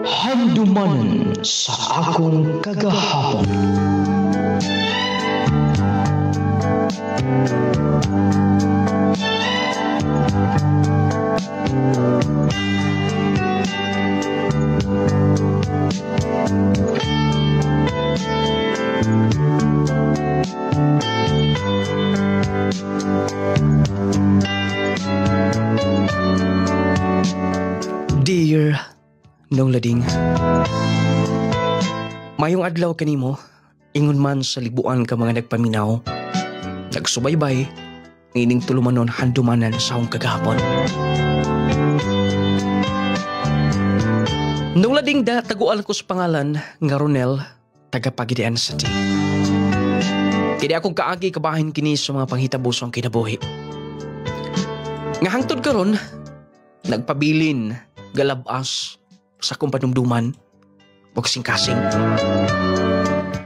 Handumanan sa akong kagahapon. Dear Nong Lading, mayong adlaw kanimo, ingon man sa libuan ka mga nagpaminaw, nagsubaybay, ngining tulumanon handumanan sa akong kagahapon. Nong Lading da, taguan ko sa pangalan nga Ronel, taga Pagidian City. Kini akong kaagi kabahin kini sa mga panghitabo sa kinabuhi. Nga hangtod karon, nagpabilin, galabas, sa akong panumduman, wag singkasing.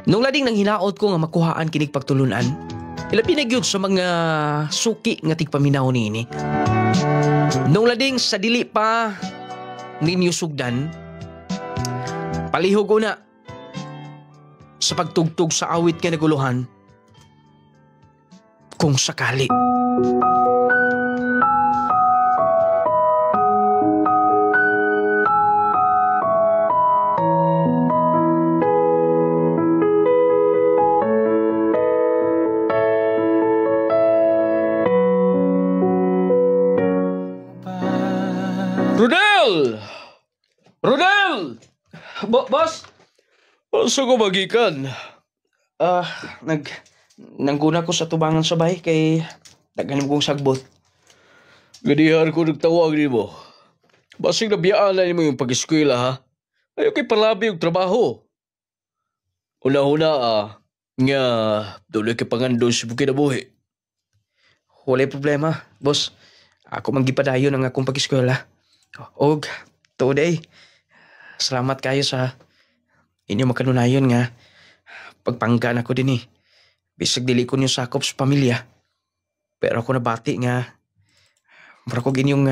Nung lading nang hinaot ko nga makuhaan kinig pagtulunan, ilabi na gyud sa mga suki nga tigpaminaw niini. Nung lading sa dili pa ninyo sugdan, palihog ko na sa pagtugtog sa awit kay naguluhan, kung sakali. Rodel! Rodel! Boss? Asa ko magikan? Nangguna ko sa tubangan sa bahay kay naghanim kong sagbot. Ganihar ko nagtawag ni mo. Basig na biyaan na mo yung pag-eskwela ha. Ayaw kay palabi yung trabaho. Una-una nga doon kay pangandon si Bukinabuhi. Walay problema, boss. Ako manggipadayon ang akong pag-eskwela. Og, today, salamat kayo sa inyo makanunayon nga pagpanggan ako din eh. Bisag dili ko niyo sakop sa pamilya. Pero ako nabati nga para ko ginyong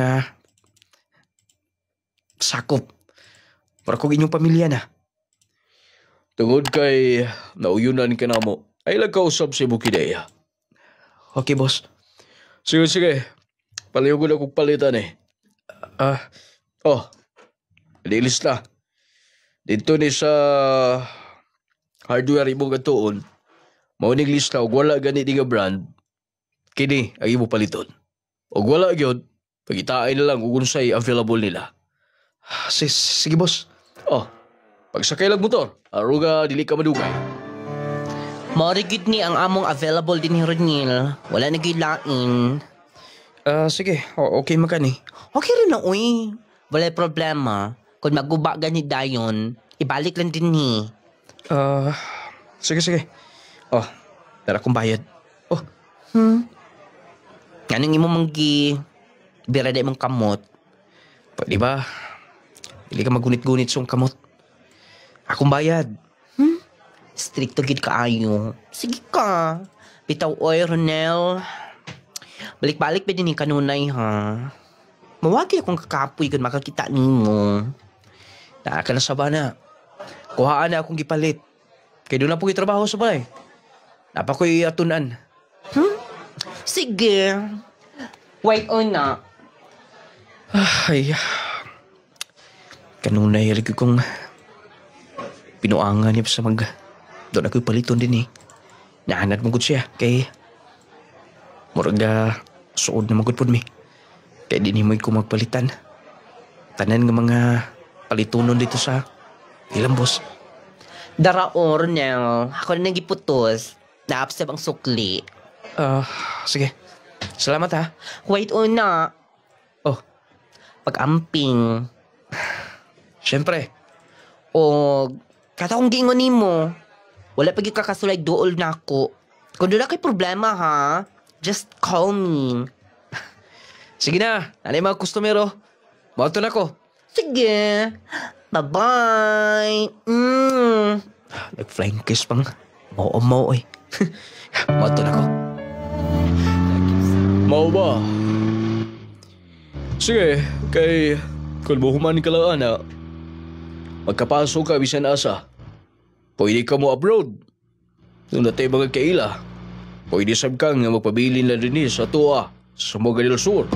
sakop. Para ko ginyong pamilya na. Tungod kay nauyunan ka na mo, ay lagkausap si Bukideya. Okay, boss. Sige. Palihog na kong palitan eh. Lilis na. Dito ni sa hardware imong gatuon, mauning lista og wala gani di nga brand, kini ang imo paliton. Og wala gyud, pagitain na lang kung unsay available nila. Sige, boss. Pagsakay lang motor, aruga dili ka madugay. Maurigid ni ang among available din ni Ronil. Wala na gilain. Sige. Okay makan eh. Okay rin na, uy. Walay problema. Kung maguba gani dayon, ibalik lang din ni. Sige. Dara kong bayad. Anong imo manggi birada imong kamot? Pwede ba? Hindi ka magunit-gunit sa kamot. Akong bayad. Stricto gid kaayo. Sige ka. Bitaw oy, Ronel. Balik-balik pa din ni kanunay ha. Mawagi akong kakapoy kung makakita nimo. Naaka na sa bana. Kuhaan na akong gipalit. Kaya doon na po trabaho sa bahay. Napa ko'y atunan. Sige. Wait on na. Ay. Kanunay lagi kong pinuangan niya sa doon ako'y paliton din eh. Nahanad mong siya. Kay murag suod na magudpod mi. Kaya di mo ko magpalitan. Tanan nga mga palitunon dito sa ilang boss. Darao, Ronel. Ako na nagiputos. Naapsab ang sukli. Sige. Salamat ha. Wait una. Pag-amping. Siyempre. O kataong gingon nimo. Wala pag kakasulay dool na ako. Kung doon na kay problema ha, just call me. Sige na. Nanay mga kustomero. Mauto na ko. Sige. Bye-bye. Nag-flying kiss pang. Mau eh. Mauto na ko. Mau ba? Sige, kay kung buhuman ka lang ana, magkapasok ka bisan asa. Pwede ka mo abroad. Nung natay mga kaila, pwede sab kang nga magpabilin na din sa tuwa sa Moga del Sur.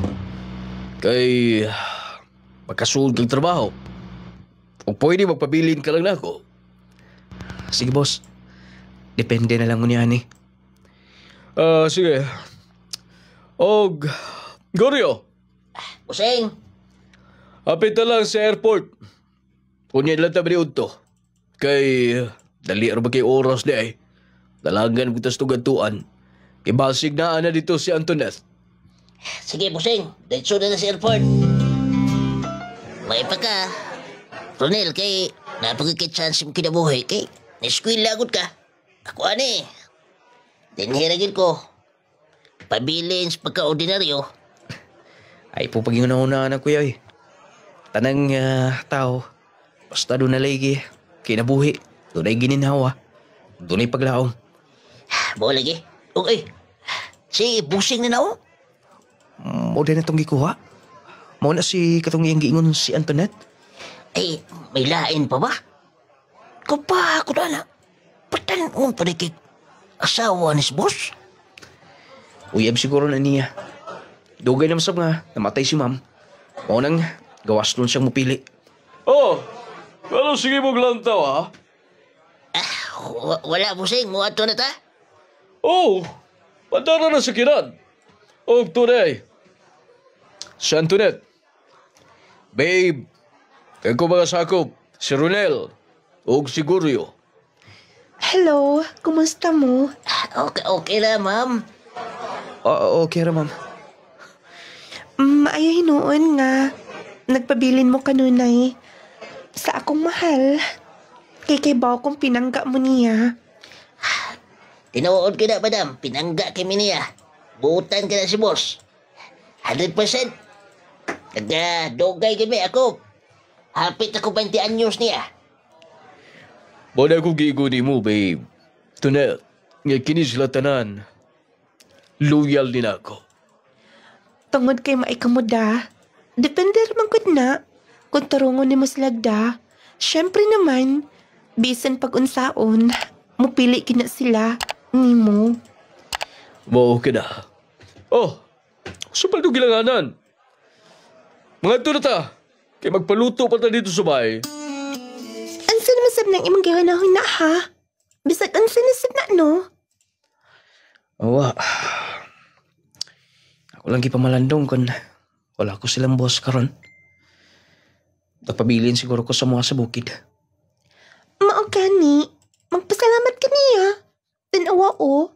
Kay magkasuod kang trabaho. Kung pwede magpabilin ka lang nako. Sige, boss. Depende na lang ko niyan eh. Sige. Og, Goryo, Busing, hapit na lang sa airport. Kunya lang tabi to. Kay, dali rin ba kay oras di ay. Dalangan ko tas tugantuan. Ibasig na ana dito si Antoinette. sige Busing, diretso na sa airport. May pa ka. Ronel, kay napagkakit-chance mo kinabuhi, kay na-squil lagot ka. Ako ani. Dinhiragin ko. Pabilin sa pagka-ordinaryo. Ay po pag una na kuya eh. Tanang tao, basta doon na lagi, kinabuhi, doon ay gininhawa, doon ay paglaom. Bawa lagi. Okay. Si Busing na na Mo din na itong gikuha. Mo na si katong iyang giingon si Antoinette. Ay, may lain pa ba? Kapa ako na na. Patan mong panikik. Asawa ni si boss? Uyab siguro na niya. Dugay naman sab nga, namatay si ma'am. Mo nang gawas doon siyang mupili. Oh, pero sige mo glantaw ha. Wala Busing. Mo ato na ta? Oh, padara na sa kinad. Og tunay. Si Antoinette. Babe, kaya ko mga sakop, si Ronel, og si Goryo. Hello, kumusta mo? Okay na, ma'am. Oo, okay ra ma'am. Maayahin noon nga. Nagpabilin mo kanunay. Sa akong mahal. Kay baw kong pinangga mo niya. Tinuod ko na, madam. Pinangga kami niya. Buutan ka na si boss. 100%. Nagdogay kami ako. Hapit ako 20 anyos niya. Wala ko giiguni mo, babe. Tunel, nga kini sila tanan. Loyal din ako. Tungod kay maikamuda. Depende naman ko na. Kung tarungon ni Muslagda. Syempre naman, bisan pag-unsaon, mupili kina sila, ni mo. Mao ka na. Oh, supal to gilanganan. Mga ito na ta. Kaya magpaluto pa ta dito sa bahay. Ansan masab ng imong gihanahon na ha? Bisag ansan nasab na no? Awa. Ako lang gipamalandong kung wala ko silang boss karon. Nagpabilin siguro ko sa mga sa bukid. Mao gani, magpasalamat ka niya. Tanawa o,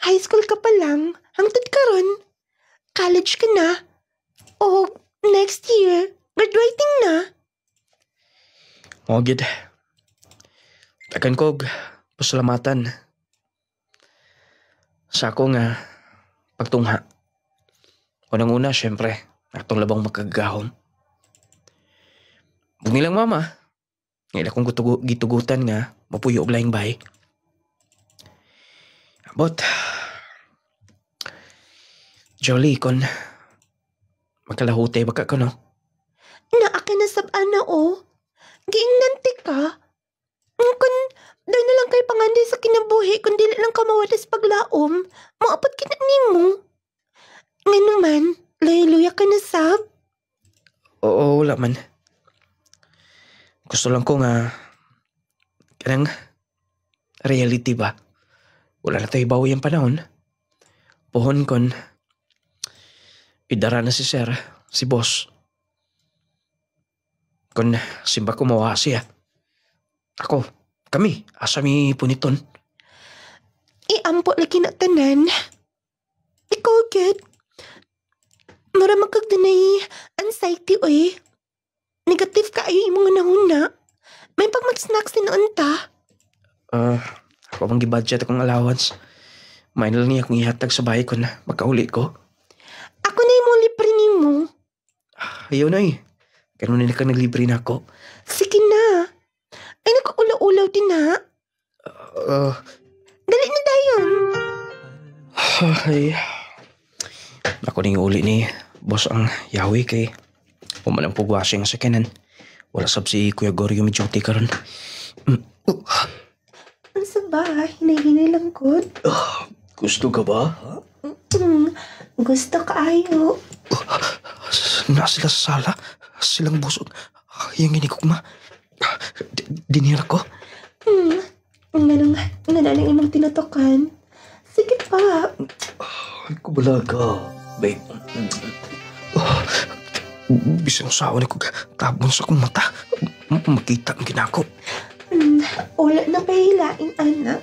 high school ka pa lang, hangtod karon. College ka na. O, next year, graduating na. Mga gid. Takan kog, pasalamatan. Sa ako nga, pagtungha. Unang-una, syempre, atong labang makagahom. Huwag nilang mama. Ngayon akong gitugutan nga, mapuyo og laing bahay. But, Jolie, kon magkalahutay baka ko, no? Naa ka na sab ana o. Giingnanti ka. Kung dahil na lang kay panganday sa kinabuhi kung dili lang ka mawalas paglaom, maapot kita nimo. Nga naman, luya ka na sab. Oo, wala man. Gusto lang ko nga, kanang reality ba? Wala na tayo bawi ang panahon. Pohon kon, idara na si Sir, si boss. Kon simba ko mawa siya. Ako, kami, asami puniton. Iampo lagi na tanan. Ikaw, Ged. Mura magkagdanay anxiety, oy. Negative ka ayo imong nahuna. May pag mag-snacks din noon ta. Ako bang gibudget akong allowance. May lang niya akong ihatag sa bahay ko na magkauli ko. Ako na yung libre ni mo. Ayaw na eh. Kaya nila ka naglibre na ako. Sige na. Ay, nagkaulaw-ulaw din na. Dali na dayon. Ay. Ako na yung uli ni boss ang yawi kay Pumalang pugwasya nga sa kanan. Wala sab si Kuya Goryo may duty karon. Ang sa ba? Hinay-hinay lang ko. Gusto ka ba? Gusto kaayo. Na sila sa sala. Silang busog. Yung inigugma. Dinira ko. Nga nalang imong tinutukan. Sige pa. Ay, kubala ka, babe. Bisang usawa na ko tabon sa akong mata. Makita ang ginako. Wala na pahilain, anak.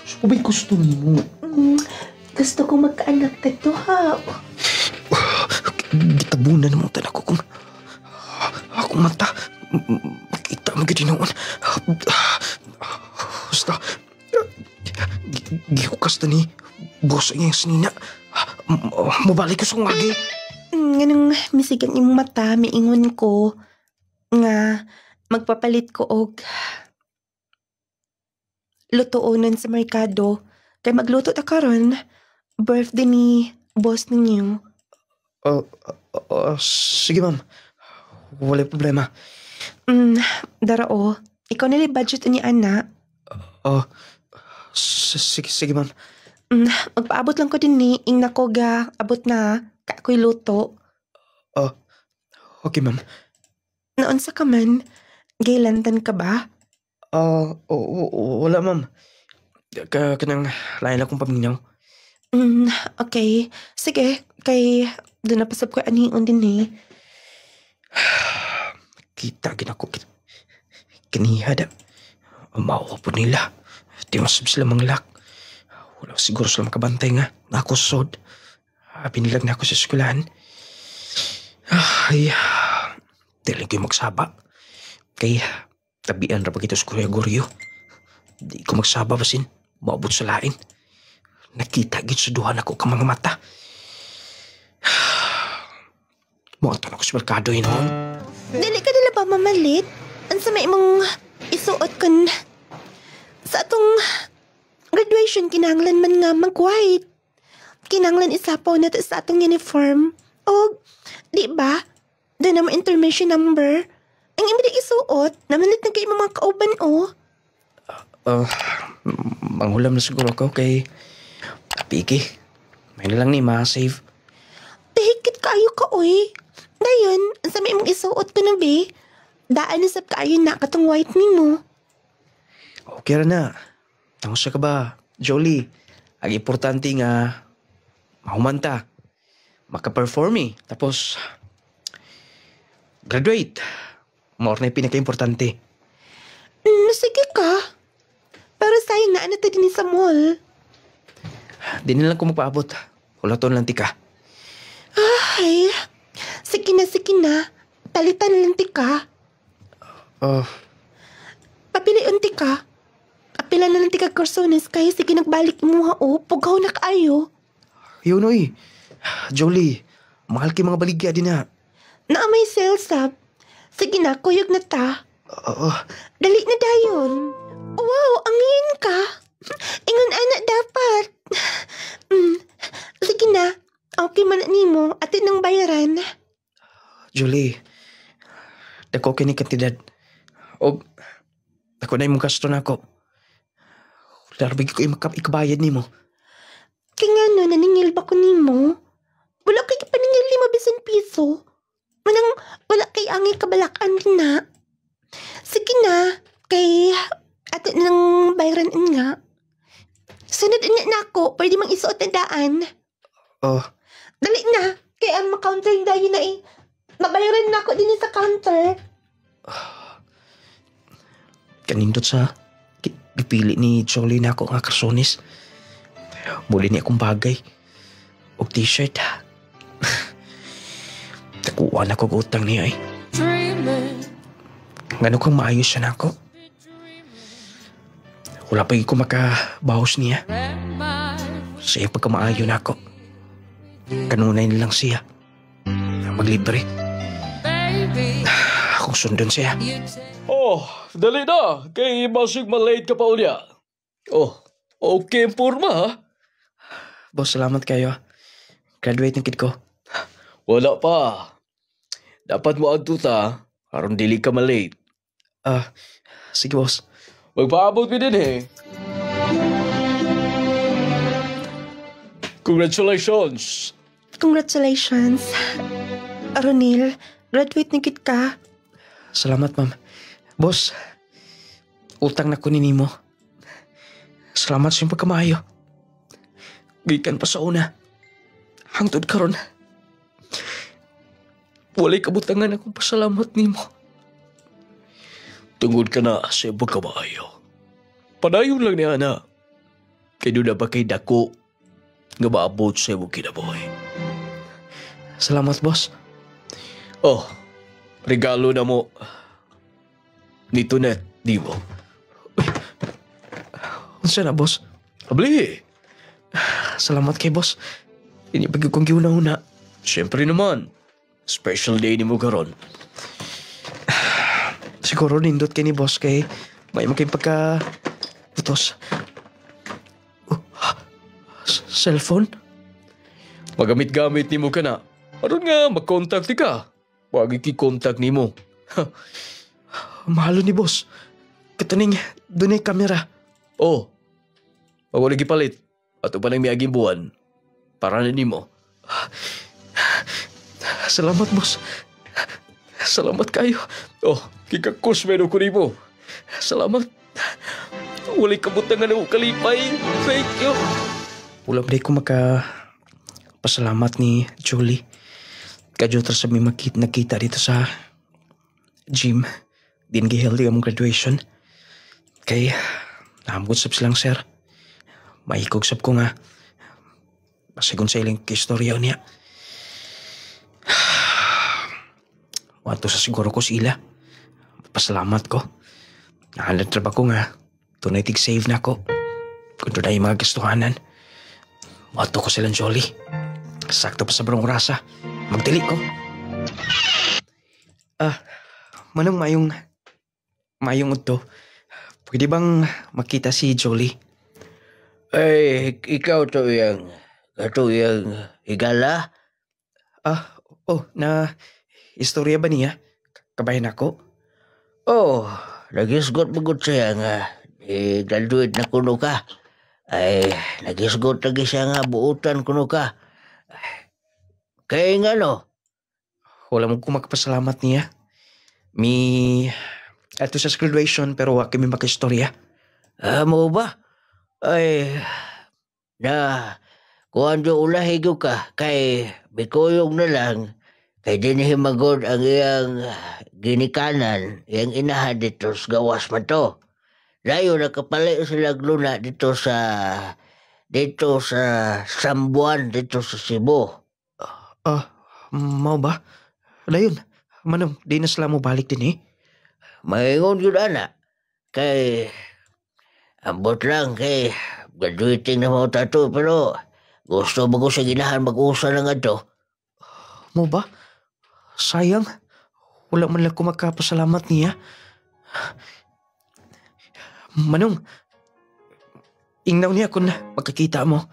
So, ba'y gusto mo? Gusto ko magkaanak dito, ha? Gitabunan naman tayo ako kung akong mata. Makita ang ginoon. Basta, gihukas na ni boss niya yung sinina. Mabalik ko sa ngagi. Nganong misigan yung mata, miingon ko nga magpapalit ko og lutoonan sa merkado kay magluto ta karon birthday ni boss ninyo. Sige ma'am. Wala problema. Darao, ikaw nila budget ni Ana. Sige ma'am. Magpaabot lang ko din ni ing nako ga abot na kakoy luto. Okay ma'am. Naunsa ka man? Gaylantan ka ba? Wala ma'am. Kanang lain akong paminaw. Okay. Sige, kay doon napasab ko anion din eh. Kita ginako kinihada. Maawa po nila. Di masab sila manglak. Wala siguro sila makabantay nga. Ako sod. Pinilag na ako sa eskwelahan. Ay, dili ko magsaba. Kay tabian ra pag ito sa Kuya Goryo. Di ko magsaba basin. Maabot sa lain. Nakita gid sa duha nako ka mga mata. Muatan ako sa merkado noon. Dili ka nila ba mamalit? Ang sa may mong isuot kan sa atong graduation kinahanglan man nga mag-white. Kinahanglan isapaw na sa atong uniform. O, di ba? Doon naman information number. Ang imili isuot, namalit na kayo mga kauban o. Manghulam na siguro ako kay Piki. May na lang ni ma-save. Tahikit kaayo ka, oy. Dayon, ang sa may mong isuot ko na, be. Daan na sab kaayo na katong white ni mo. Okay ra na. Tangos ka ba, Jolie? Ang importante nga, mahumanta. Maka-perform eh. Tapos, graduate. More na yung pinaka-importante. Sige ka. Pero sayang na ano din sa mall. Di na lang ko magpaabot. Hulaton lang tika. Ay, sige na. Palitan na lang tika. Papili unti ka. Apila na lang tika kursones kaya sige nagbalik mo ha o. Pugaw na kaayo. Yun oy. Jolie, mahal kay mga baligya din na. Na may sales up. Sige na, kuyog na ta. Dali na dayon. Wow, angin ka. Ingon anak dapat. Sige na. Okay man ni mo. Atin ng bayaran. Jolie, dako kini kantidad. O, ako na yung gasto na ako. Larbig ko ikabayad ni mo. Kaya nga no, naningil ba ko ni mo? Wala kay paningil 5 bisan piso. Manang wala kay angay kabalakan din na. Sige na, kay atin ng bayaran nga. Sunod na ako, pwede mang isuot na daan. Dali na, kay ang ma-counter yung dahi na eh. Mabayaran na ako din sa counter. Kanindot sa pipili ni Jolie na ako nga karsonis. Muli niya akong bagay. O t-shirt. Takuha na ko utang niya eh. Ngano kang maayos siya na ako? Wala pa ko makabahos niya. Sa iyo pagkamaayo na ako. Kanunay nilang siya. Maglibre. Akong sundon siya. Dali na. Kay masig malate ka pa ulit. Okay, porma ha? Boss, salamat kayo. Graduate ng kid ko. Wala pa. Dapat mo adto ta, aron dili ka malate. Sige, boss. Magpaabot mi din eh. Congratulations! Congratulations. Ronel, graduate na gid ka. Salamat, ma'am. Boss, utang na ko nimo. Salamat sa iyong pagkamayo. Gikan pa sa una. Hangtod karon. Walay kabutangan akong pasalamat nimo. Tungod ka na sa iyong pagkamayo. Padayon lang niya na. Kaya doon na ba kay dako nga maabot sa iyong kinabuhi. Salamat, boss. Oh, regalo na mo. Nito na, di mo. Unsa na, boss? Abli, Salamat kay boss. Inipagyo kong giuna-una. siyempre naman. Special day ni mo karon. Siguro nindot kay ni boss kay may maging pagka utos. Cellphone? Magamit-gamit ni mo ka na. Aron nga, mag-contact ka. Wag iki-contact ni mo. Mahalo ni boss. Kataning dunay kamera. Oh, pag wala gipalit, ato pa nang miyaging buwan, para na ni mo. Salamat, boss. Salamat kayo. Oh, kikakos meron ko ni mo. Salamat. Wala'y kabutangan ng kalipay. Thank you. Ulam day ko pasalamat ni Julie. Kadyo sa may nakita dito sa gym. Din gi-healthy among graduation. Kay nahamgot sab silang sir. Mahikog sab ko nga. Pasigon sa ilang kistorya niya. Wato sa siguro ko sila. Pasalamat ko. Nahalat traba ko nga. Tunay tig-save na ko. Kung doon ay mga gastuhanan. Wato ko silang Jolly. Sakto pa sa barong rasa. Magdili ko. Manong mayong udto. Pwede bang makita si Jolly? Ay, ikaw to yung higala? Na istorya ba niya? Kabayan ako? Oh, nagisgot magod siya nga. Graduate na kuno ka. Ay, nagisgot lagi siya nga buutan kuno ka. Kaya nga no? Wala mo kong magpasalamat niya. Ato sa graduation pero wa kami makistorya. Mo ba? Ay, kuhan do ulahigo ka, kay bikoyong na lang, kay dinihimagod ang iyang ginikanan, iyang inahan dito sa gawas man to. Layo nakapali sila luna dito sa Sambuan, dito sa Cebu. Mao ba? Dayon, manong, di na sila mo balik din eh. Maingon yun, ana. Kay, ambot lang kay, graduating na mga tato, pero gusto mo ko sa ginahan mag-usa na nga to. Mo ba? Sayang. Wala man lang ko magkapasalamat niya. Manong, ingnaw niya kung magkakita mo.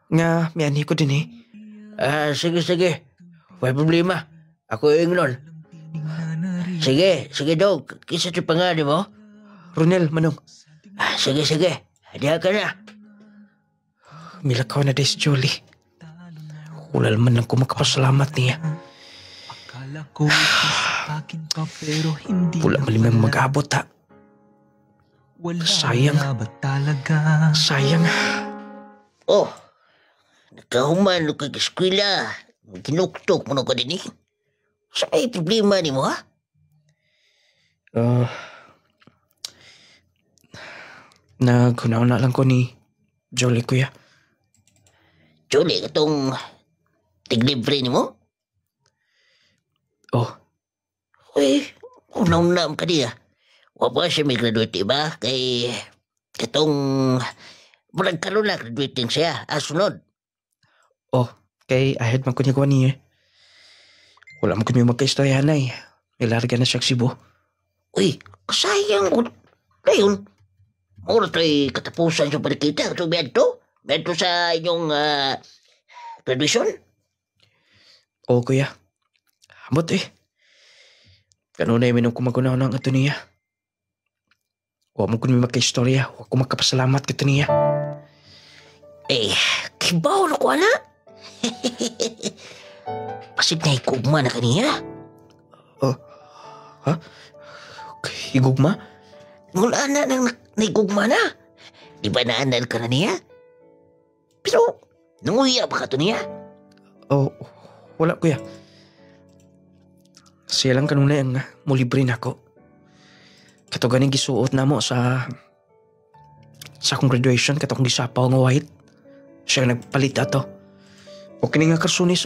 Nga, may ani ko din eh. Sige. May problema. Ako yung nun. Sige daw. Kisa ti pangali mo? Ronel, manong. Sige. Hadiya ka na. Milakaw na des Julie. Wala man lang ko makapasalamat niya. Wala man lang mag-abot ha. Sayang. Oh, nakahuman no kag-eskwela. Kinuktok mo na ka din eh. Sa ay problema ni mo ha? Nagunaw na lang ko ni Jolie, kuya. Julie, itong tiglibre ni mo? Oh, Uy, unang-unang ka diya. Wa ba siya may graduate ba? Kay itong murag karoon na graduating siya. Sunod. kay ahead man ko niya gawa niya. Wala man ko niya magkaistorya na eh. Ilarga na siya sa Cebu. Uy, kasayang mo. Dayon, mura to'y katapusan siya panikita. Ito biyadto? Biyadto sa inyong graduation? Oo, kuya. Amot eh. Kanunay minong kumagunaw ng ato niya. Huwag mo kung may makaistorya. Huwag ko makapasalamat ka ito niya. Kibaw na ko, ana. Pasig na higugma na kaniya. Ha? Higugma? Mula na nahigugma na. Di ba naanal ka na niya? Pero, nanguya ba ka to niya? Wala kuya. Siya lang kanunay ang mulibre na ako. Katuganing gisuot na mo sa akong graduation, katong gisapaw nga white. Siya ang nagpalit ato. O kini nga karsunis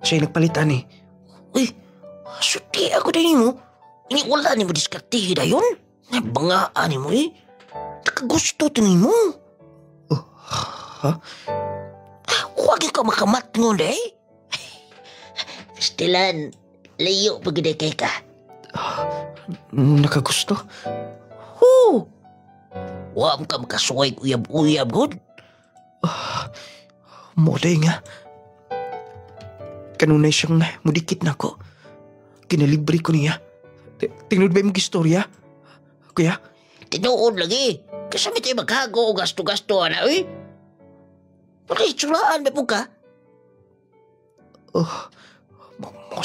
siya yung nagpalit ani. Uy, suti ako din mo. Ini wala ni mo diskarte dayon. Nabangaan ni mo Nakagusto to ni mo. Ha? Huwag ka makamat ngon Stilan, layo pagday kay ka. Nakagusto? Huwag ka makasuway uyab-uyab god. Moday nga. Kanunay siyang mudikit na ko. Kinalibre ko niya. Tingnud ba yung istorya? Kuya? Tinuod lagi. Kasama tayo maghago o gasto-gasto na, Pakitsuraan ba po ka?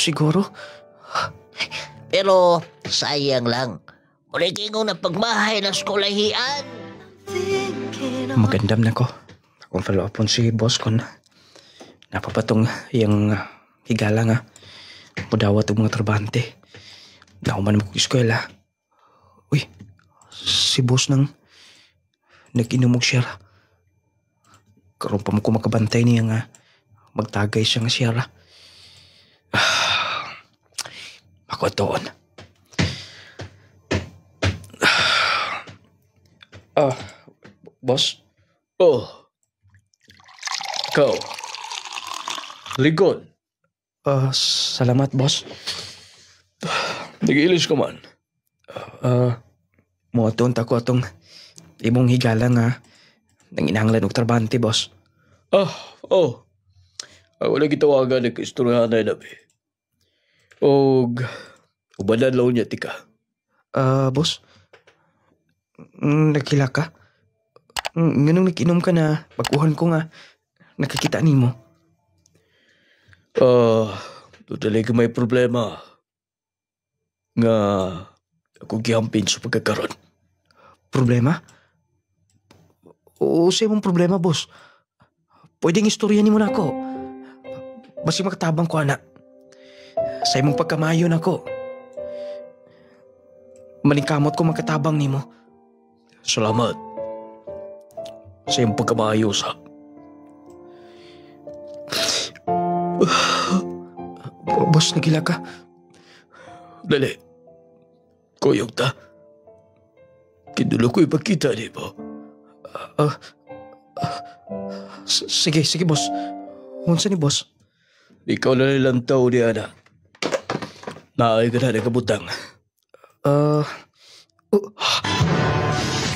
Siguro. Pero sayang lang. Muli kayo na pagmahay ng skolahian. Magandam na ko. Akong follow upon si boss ko na. Napapatong yung higala nga. Mudawat ang mga trabante. Nauman mo kong eskwela. Uy, si boss nang nag-inom og siyara. Karoon pa mo ko makabantay niya nga magtagay siya nga siyara. Ako doon. Boss? Ikaw. Ligon. Salamat, boss. Nag-iilis ka man. Muatun ko atong imong higala nga nang inahanglan og trabante, boss. Wala gitawagan ni kaistoryahan na nabi. Ubanan law niya tika. Boss? Nagkila ka? Nganong nag-inom ka na baguhan ko nga nakakita ni mo? Dudali ka may problema. Nga ako gihampin sa pagkakaroon. Problema? O sa imong problema, boss? Pwedeng istoryahan mo na ako. Basi makatabang ko, anak. Sa imong pagkamayo na ako. Maningkamot ko makatabang ni mo. Salamat. Sa iyong pagkamayo sa... Boss, nagila ka? Dali. Kuyog ta. Kinulo ko ipagkita, di ba? Sige, boss. Unsa ni boss? Ikaw na nilang tao ni Ana. Naay ka na nagkabutang.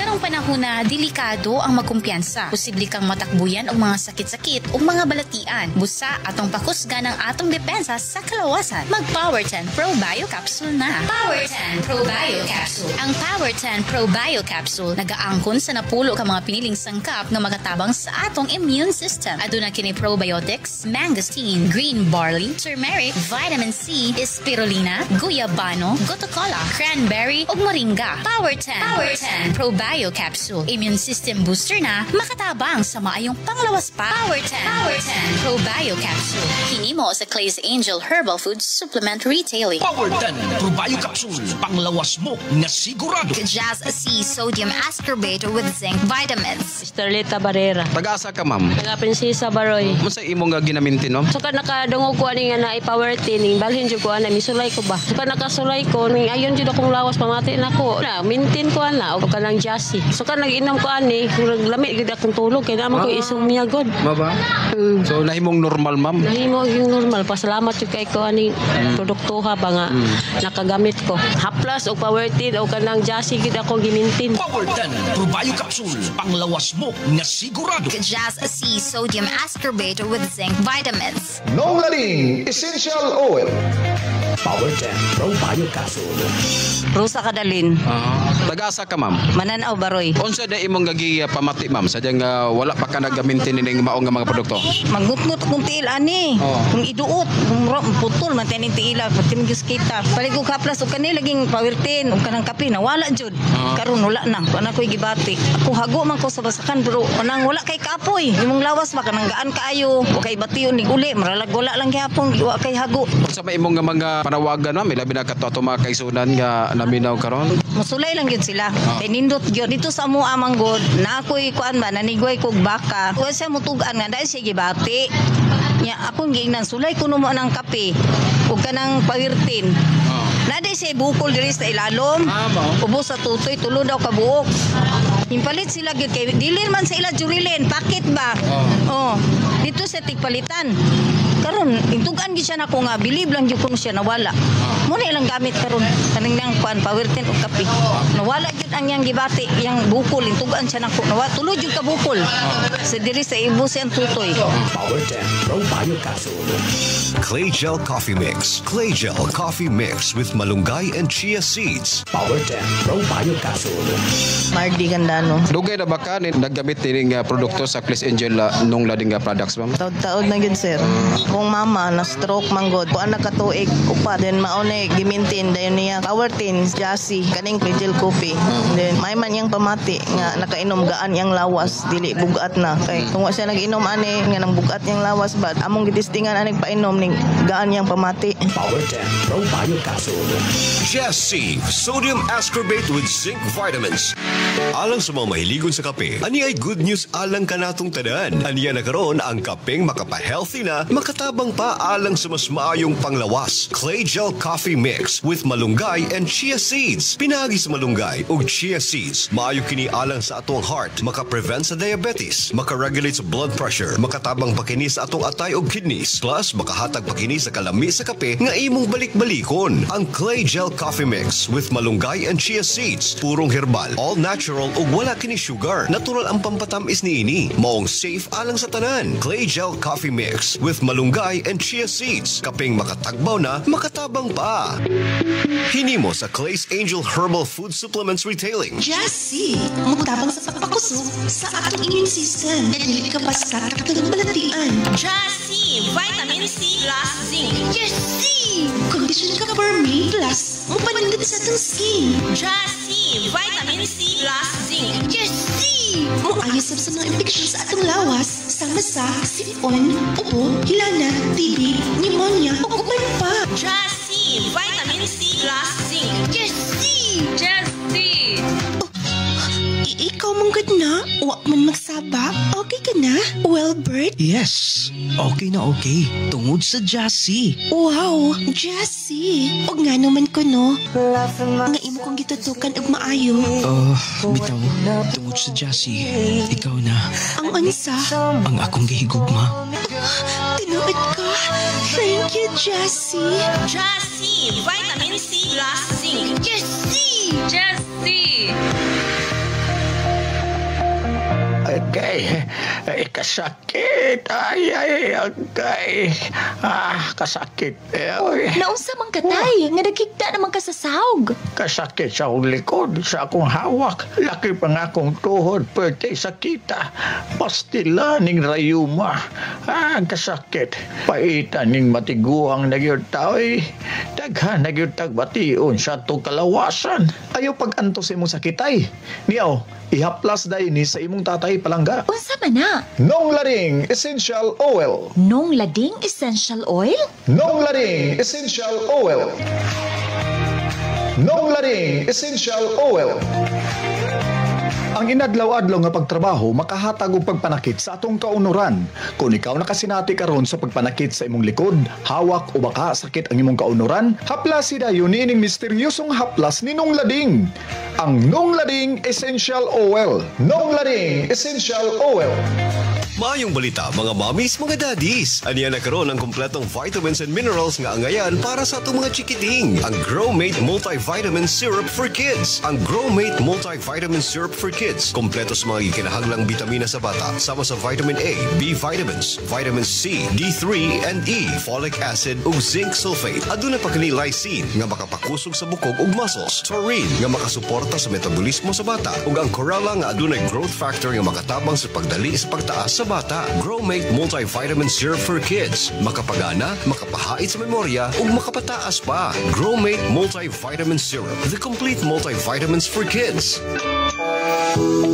Karong panahon na delikado ang magkumpiyansa. Posible kang matakbuyan og mga sakit-sakit o mga balatian. Busa atong pakusgan ang atong depensa sa kalawasan. Mag Power 10 Pro Bio Capsule na. Power 10 Pro Bio Capsule. Ang Power 10 Pro Bio Capsule nagaangkon sa napulo ka mga piniling sangkap nga magatabang sa atong immune system. Aduna kini probiotics, mangosteen, green barley, turmeric, vitamin C, spirulina, guyabano, gotocola, cranberry ug moringa. Power 10 Pro Bio Capsule. Immune system booster na makatabang sa maayong panglawas pa. Power 10 Pro Bio Capsule. Hinimo sa Clay's Angel Herbal Food Supplement Retailing. Power 10 Pro Bio Capsule. Panglawas mo na sigurado. Jazz C Sodium Ascorbate with zinc vitamins. Starleta Barrera. Taga-asa ka, ma'am? Taga Prinsesa Baroy. Masa imo nga ginamintin, ma'am? Suka nakadungog ko ani nga na i-power tining balhin jud ko ana misulay ko ba. Suka nakasulay ko ning ayon jud akong lawas pamati nako. Na mintin ko ana og kanang jassy. Suka nag-inom ko ani murag lami gid akong tulog kay naman ko isumya god. Maba? So nahimong normal, ma'am? Nahimo yung normal. Pasalamat jud kay ko ani produktuha ba nga nakagamit ko. Haplas og power tin og kanang jassy gid ako gimintin. Power 10 Pro Bio Capsule. Panglawas mo na sigurado. Jazz C Sodium Ascorbate with zinc vitamins. Nongaling Essential Oil. Power 10 Pro Bio Capsule. Rosa Kadalin, Tagasa ka ma'am. Mananaw Baroy. Unsa da imong gagi pamati ma'am sadyang wala pa ka nagamintin ning maong nga mga produkto. Magutngot kung tiil ani. Kung iduot, kung putol man tining tiila, pati migis kita. Palig ko kaplas og kani laging Power 10 og kanang kape na wala jud. Karon wala na. Ana ko'y gibati. Ako hago man ko sa basakan pero anang wala kay kapoy. Imong lawas ba kanang gaan kaayo o kay batiyon ning uli, maralag wala lang gyapon wa kay hago. Unsa may imong nga mga panawagan ma'am, labi na kato ato mga kaisunan nga naminaw karon. Musulay lang yun sila. Kay nindot yun. Dito sa mua manggod, na ako'y kuan ba, nanigway kog baka. Kuha siya mutugaan nga, dahil siya gibati. Nya, akong giingnan, sulay ko mo ng kape. Huwag ka ng pawirtin. Naday siya bukol diri sa ilalom. Ubos sa tutoy, tulo daw kabuok. Himpalit sila gyud kay dili man sa ila jurilin, pakit ba? Dito sa tigpalitan. Karon, intugan gyud siya nako nga bilib lang gyud kuno siya nawala. Mo na ilang gamit karon kaning nang kuan Power 10 og kape. Nawala gyud ang yang gibati, yang bukol, intugan siya nako. Nawala tulo gyud ka bukol. Sa diri sa ibus ang tutoy. Power 10 Pro Bio Capsule. Clay Gel Coffee Mix. Clay Gel Coffee Mix with malunggay and chia seeds. Power 10 Pro Bio Capsule. Mardi Gandano. Dugay na ba ka naggamit ning produkto sa Clays Angel nung lading products ma'am? Taod na gyud sir. Kung mama na stroke manggod, kuan nakatuig upa then maone gimintin dayon niya Power 10 Jassy kaning Gel Coffee. Then may man yang pamati nga nakainom gaan yang lawas dili bugat na kay kung wa siya nag-inom ani nga nang bugat yang lawas bad among gitistingan aning painom ning gaan yang pamati. Power 10 Pro Bio Capsule. Jassy Sodium Ascorbate with Zinc Vitamins. Alang sa mga mahiligon sa kape, ani ay good news alang kanatong tanan. Aniya na karon ang kapeng makapa-healthy na, makatabang pa alang sa mas maayong panglawas. Clay Gel Coffee Mix with malunggay and chia seeds. Pinagi sa malunggay ug chia seeds, maayo kini alang sa atong heart, maka-prevent sa diabetes, maka-regulate sa blood pressure, makatabang pa kini sa atong atay ug kidneys, plus makahatag pa kini sa kalami sa kape nga imong balik-balikon. Ang Clay Gel Coffee Mix with malunggay and chia seeds, purong herbal, all natural ug wala kini sugar. Natural ang pampatamis niini. Maong safe alang sa tanan. Clay Gel Coffee Mix with malunggay and chia seeds. Kaping makatagbaw na, makatabang pa. Hinimo sa Clay's Angel Herbal Food Supplements Retailing. Jassy, mutabang sa pagpakusog sa atong immune system. Dili ka basta katulog balatian. Jassy, Vitamin C plus Zinc. Jassy, condition ka for me plus mupanindot sa atong skin. Jassy, Vitamin C plus Zinc. Jassy, muayos sa mga infeksyon sa atong lawas sama sa sipon, ubo, hilana, TB, pneumonia, ug uban pa. Jassy, Vitamin C plus Zinc. Jassy! Jassy! Ikaw manggod na? Huwag man magsaba? Okay ka na? Well, Bert? Yes, okay na okay. Tungod sa Jassy. Wow, Jassy! O nga naman ko, no? Nga imo kong gitutukan ug maayo. Bitaw, tungod sa Jassy, ikaw na. Ang unsa? Ang akong gihigugma. Tinuod ka? Thank you, Jassy! Jassy, Vitamin C plus Zinc. Jassy! Jassy! Agay, kasakit. Ay, agay. Kasakit. Naunsa man katay, nga nagkigda naman ka sa sahog. Kasakit sa akong likod, sa akong hawak. Laki pa nga akong tuhod, pwede sakita. Pastila ning rayuma. Kasakit. Paitan ning matiguang nagyod tao daghan nagyod tagbation sa itong kalawasan. Ayaw pag-antos imong sakitay. Niyaw, ihaplas dahin ni sa imong tatay palangga. Unsa man na? Nong Lading Essential Oil. Nong Lading Essential Oil? Nong Lading Essential Oil. Nong Lading Essential Oil. Ang inadlaw-adlaw nga pagtrabaho makahatag og pagpanakit sa atong kaunuran. Kung ikaw nakasinati karon sa pagpanakit sa imong likod, hawak o baka sakit ang imong kaunuran, haplas dayon niining misteryosong haplas ni Nong Lading. Ang Nong Lading Essential Oil. Nong Lading Essential Oil. Maayong balita mga mommies, mga daddies. Aniya na karon ang kompletong vitamins and minerals nga angayan para sa atong mga chikiting. Ang Growmate Multivitamin Syrup for Kids. Ang Growmate Multivitamin Syrup for Kids. Kompleto sa mga ikinahanglang bitamina sa bata. Sama sa vitamin A, B vitamins, vitamin C, D3 and E, folic acid ug zinc sulfate. Aduna pa kini lysine nga makapakusog sa bukog ug muscles. Taurine nga makasuporta sa metabolismo sa bata. Ug ang chlorella nga adunay growth factor nga makatabang sa pagdali sa pagtaas sa bata. Growmate Multivitamin Syrup for Kids. Makapagana, makapahait sa memorya, ug makapataas pa. Growmate Multivitamin Syrup. The complete multivitamins for kids.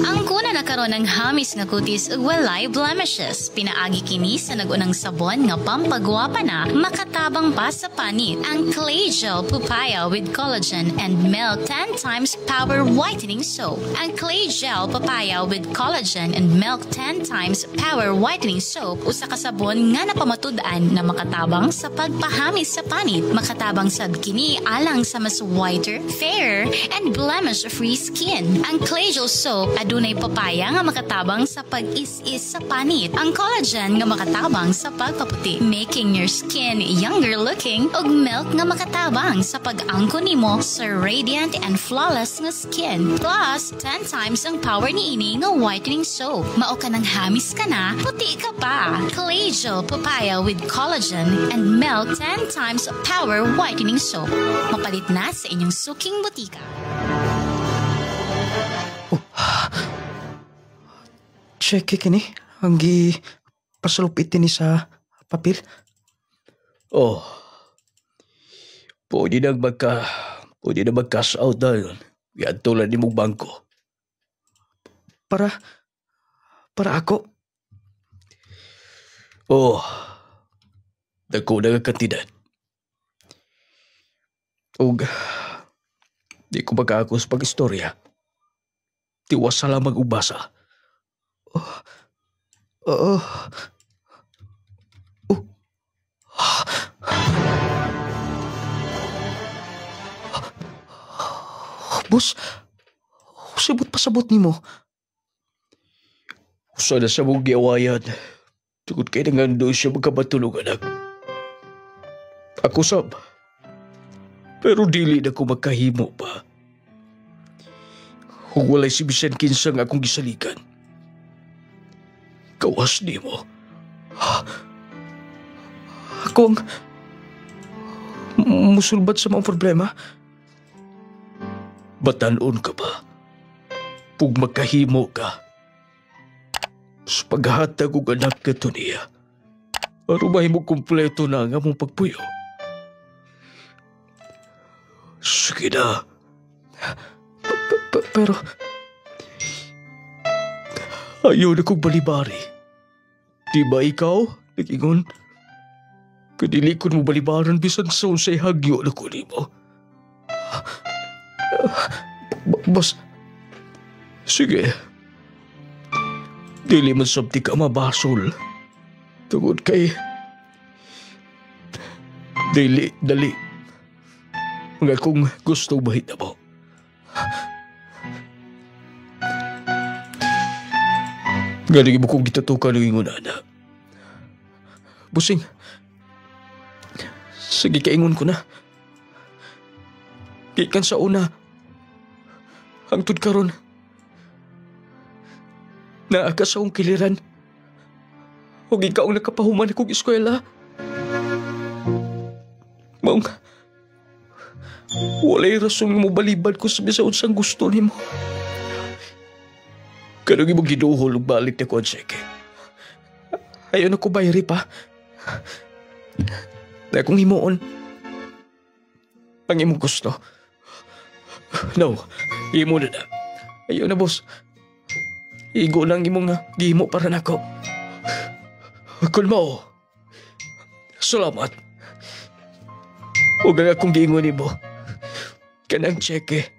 Ang kuna na karon ng hamis nga kutis ug walay blemishes. Pinaagi kini sa nagunang sabon nga pampagwapa na, makatabang pa sa panit. Ang Clay Gel Papaya with Collagen and Milk 10 times Power Whitening Soap. Ang Clay Gel Papaya with Collagen and Milk 10 times Power Whitening Soap usa ka sabon nga napamatud-an na makatabang sa pagpahamis sa panit. Makatabang sad kini alang sa mas whiter, fairer, and blemish-free skin. Ang Clay Gel Soap adunay papaya nga makatabang sa pag-is-is sa panit. Ang collagen nga makatabang sa pagpaputi, making your skin younger looking, ug milk nga makatabang sa pag-angkon nimo sa radiant and flawless nga skin. Plus, 10 times ang power niini nga whitening soap. Mao ka nang hamis ka na, puti ka pa. Clay Gel Papaya with Collagen and Milk 10 times power whitening soap. Mapalit na sa inyong suking butika. Check kini. Ang pasalupit ni sa papel. Oh. Pwede na mag-cash out na yun. Yan tulad ni mong bangko. Para ako. Oh. Dako na nga kantidad. Og, di ko magkakos pag-istorya. Tiwas sa lamang ubasa. Boss, sabot pasabot ni mo. Usa na sa mong giawayan. Tugod kay nangan doon siya magkabatulog, anak. Ako sab. Pero dili na ko magkahimo pa. Kung walay si Bisan Kinsa nga akong gisalikan. Kawas ni mo. Ako ang musulbat sa mga problema. Batanon ka ba? Pug magkahimo ka. Sa paghatag og anak ka to niya. Arumahin mo kumpleto na nga mong pagpuyo. Sige na. Pero ayaw na kong balibari. Di ba ikaw, nag-ingon? Kadilikon mo balibaran bisan sa unsay hagyo na kunin mo. Boss. Sige. Dili man sabti ka mabasol. Tungod kay dili. Mga kung gusto bahit na mo. Galing mo kong gitatukan ng ingon, anak. Busing. Sige, kaingon ko na. Gikan sa una. Hangtod karon. Naaka sa akong kiliran. Huwag ikaw ang nakapahuman akong eskwela. Maong, walay rason mo balibad ko sa bisaon sang gusto ni mo. Kanong imong giduhol ug balik na ko ang seke. Ayaw na ko bayari pa. Na kung himuon. Ang imong gusto. No, imo na na. Ayaw na, boss. Igo lang imong gihimo para nako. Kung mao, salamat. Huwag nga akong giingon mo. Kanang tseke,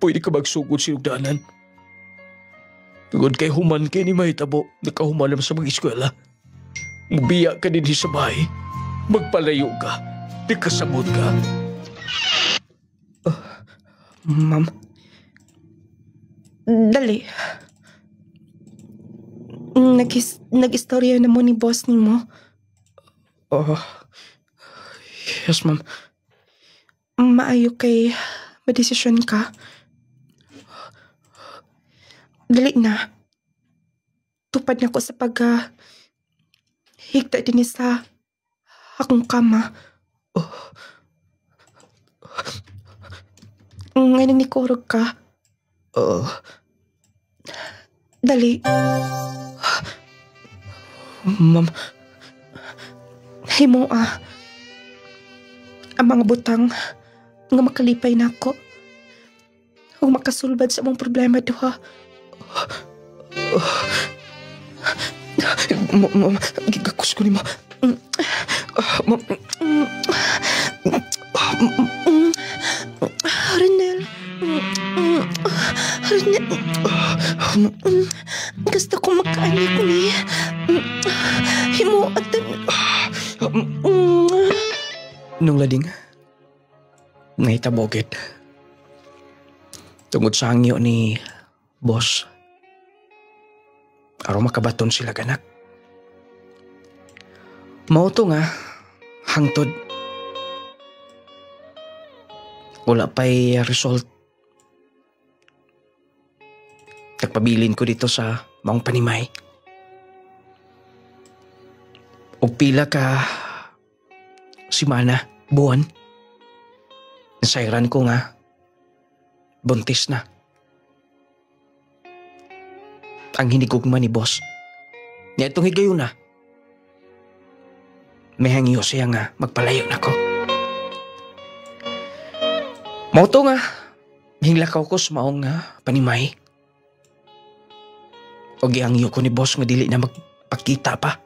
pwede ka magsugod sinugdanan. Tungod kay human kay ni mahitabo, nakahumanam sa mga eskwela. Mubiya ka din sa bahay. Magpalayo ka. Di kasabot ka. Ma'am. Dali. Nag-istorya na mo ni boss ni mo. Oh, yes, ma'am. Maayo kay madesisyon ka. Dali na. Tupad na ko sa higta din sa akong kama. Ngayon ni Kurog ka. Dali. Ma'am. Himo ang mga butang nga makalipay na ako. Huwag makasulbad sa mong problema duha. Ma'am, gigakus ko ni mo. Ma'am. Renel. Renel. Gusto ko makaani ko ni. Himuatan. Nung lading, naitabogit. Tungod sa hangyo ni boss. Araw makabaton sila ganak. Mauto nga, hangtod. Wala pa'y result. Nagpabilin ko dito sa maong panimay. O pila ka simana, buwan. Nasairan ko nga, buntis na. Ang hinigugma ni boss. Niya itong higayon na. May hangyo siya nga magpalayo na ko. Mauto nga, hinglakaw ko sa maong panimay. O gihangyo ko ni boss nga dili na magpakita pa.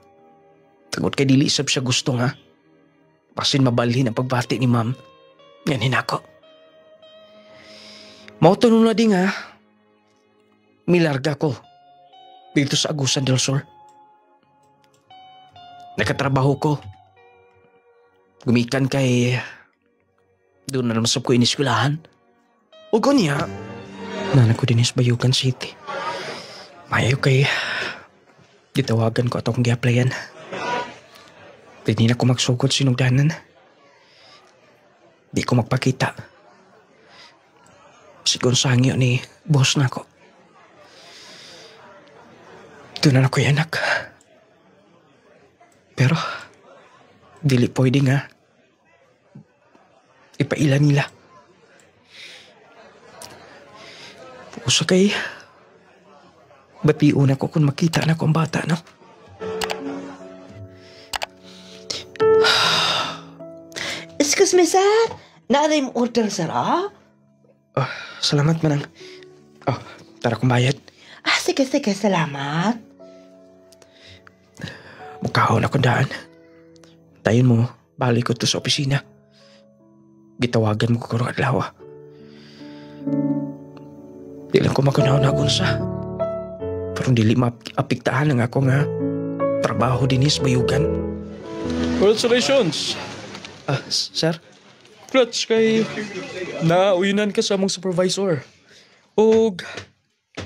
Tagod kay dili sab siya gusto nga. Pasin mabalhin ang pagbati ni ma'am. Yan hinako. Mauto nung na di nga, milarga ko dito sa Agusan del Sur. Nakatrabaho ko. Gumikan kay doon na namasap ko iniskulahan. O niya, nanak ko din is Bayugan City. Mayaw kay gitawagan ko atong gi-applyan. Hindi na ko magsugod sinugdanan. Di ko magpakita. Sigon sa hangyo ni boss na ko. Doon na ako yung anak. Pero, dili pwede nga. Ipaila nila. Puso kay, bati una ko kung makita na ko ang bata, no? Excuse me, sir. Naaray mo order, sir, Salamat, manang. Tara kong bayad. Sige, salamat. Mukhaon akong daan. Tayon mo, balik ko to sa opisina. Gitawagan mo ko karong adlaw. Di lang ko makunaw na gunsa. Pero dili maapiktahan ang ako nga trabaho din sa Bayugan. Congratulations! Sir? Congrats kay nauyunan ka sa mong supervisor. O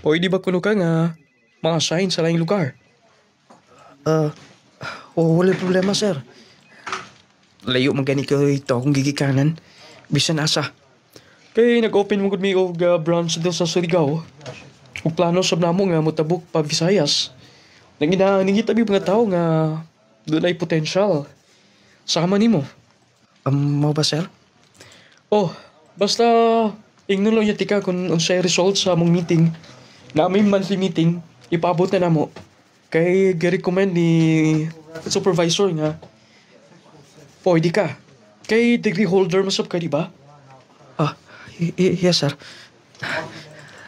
pwede ba kuno ka nga ma-assign sa laing lugar? Wala problema, sir. Layo magani ko ito akong gigikanan. Bisan asa. Kay nag-open mo gud mi og branch dito sa Surigao. Ug plano sab namo nga motabok pa Visayas. Nangita mga tao nga doon ay potential. Sama nimo. Mo ba, sir? Basta ingnon lang yati ka kung unsay result sa among meeting. Na may monthly meeting, ipaabot na namo. Kay gi-recommend ni supervisor nga pwede ka. Kay degree holder masab ka, di ba? Yes, sir.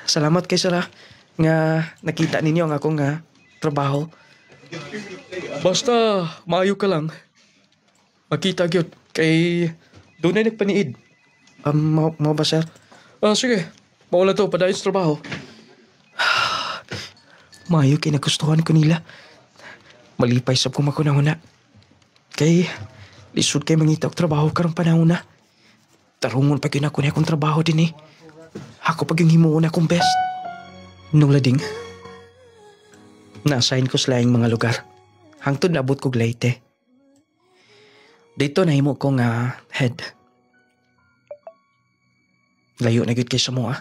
Salamat kay sir nga nakita ninyo ang akong trabaho. Basta maayo ka lang. Makita gyud kay doon na nagpaniid. Mo ba, sir? Sige. Maula to, padayon sa trabaho. Maayo kay nagustuhan ko nila. Malipay sab ko makunahuna. Kay lisod kay mangita og trabaho karong panahon na. Tarungon pa gyud ako ni akong trabaho din. Ako pag yung himuon akong best. Nung lading, Na-assign ko sa laing mga lugar. Hangtod naabot ko Leyte. Dito nahimo ko nga head. Layo na gyud kay sa mo.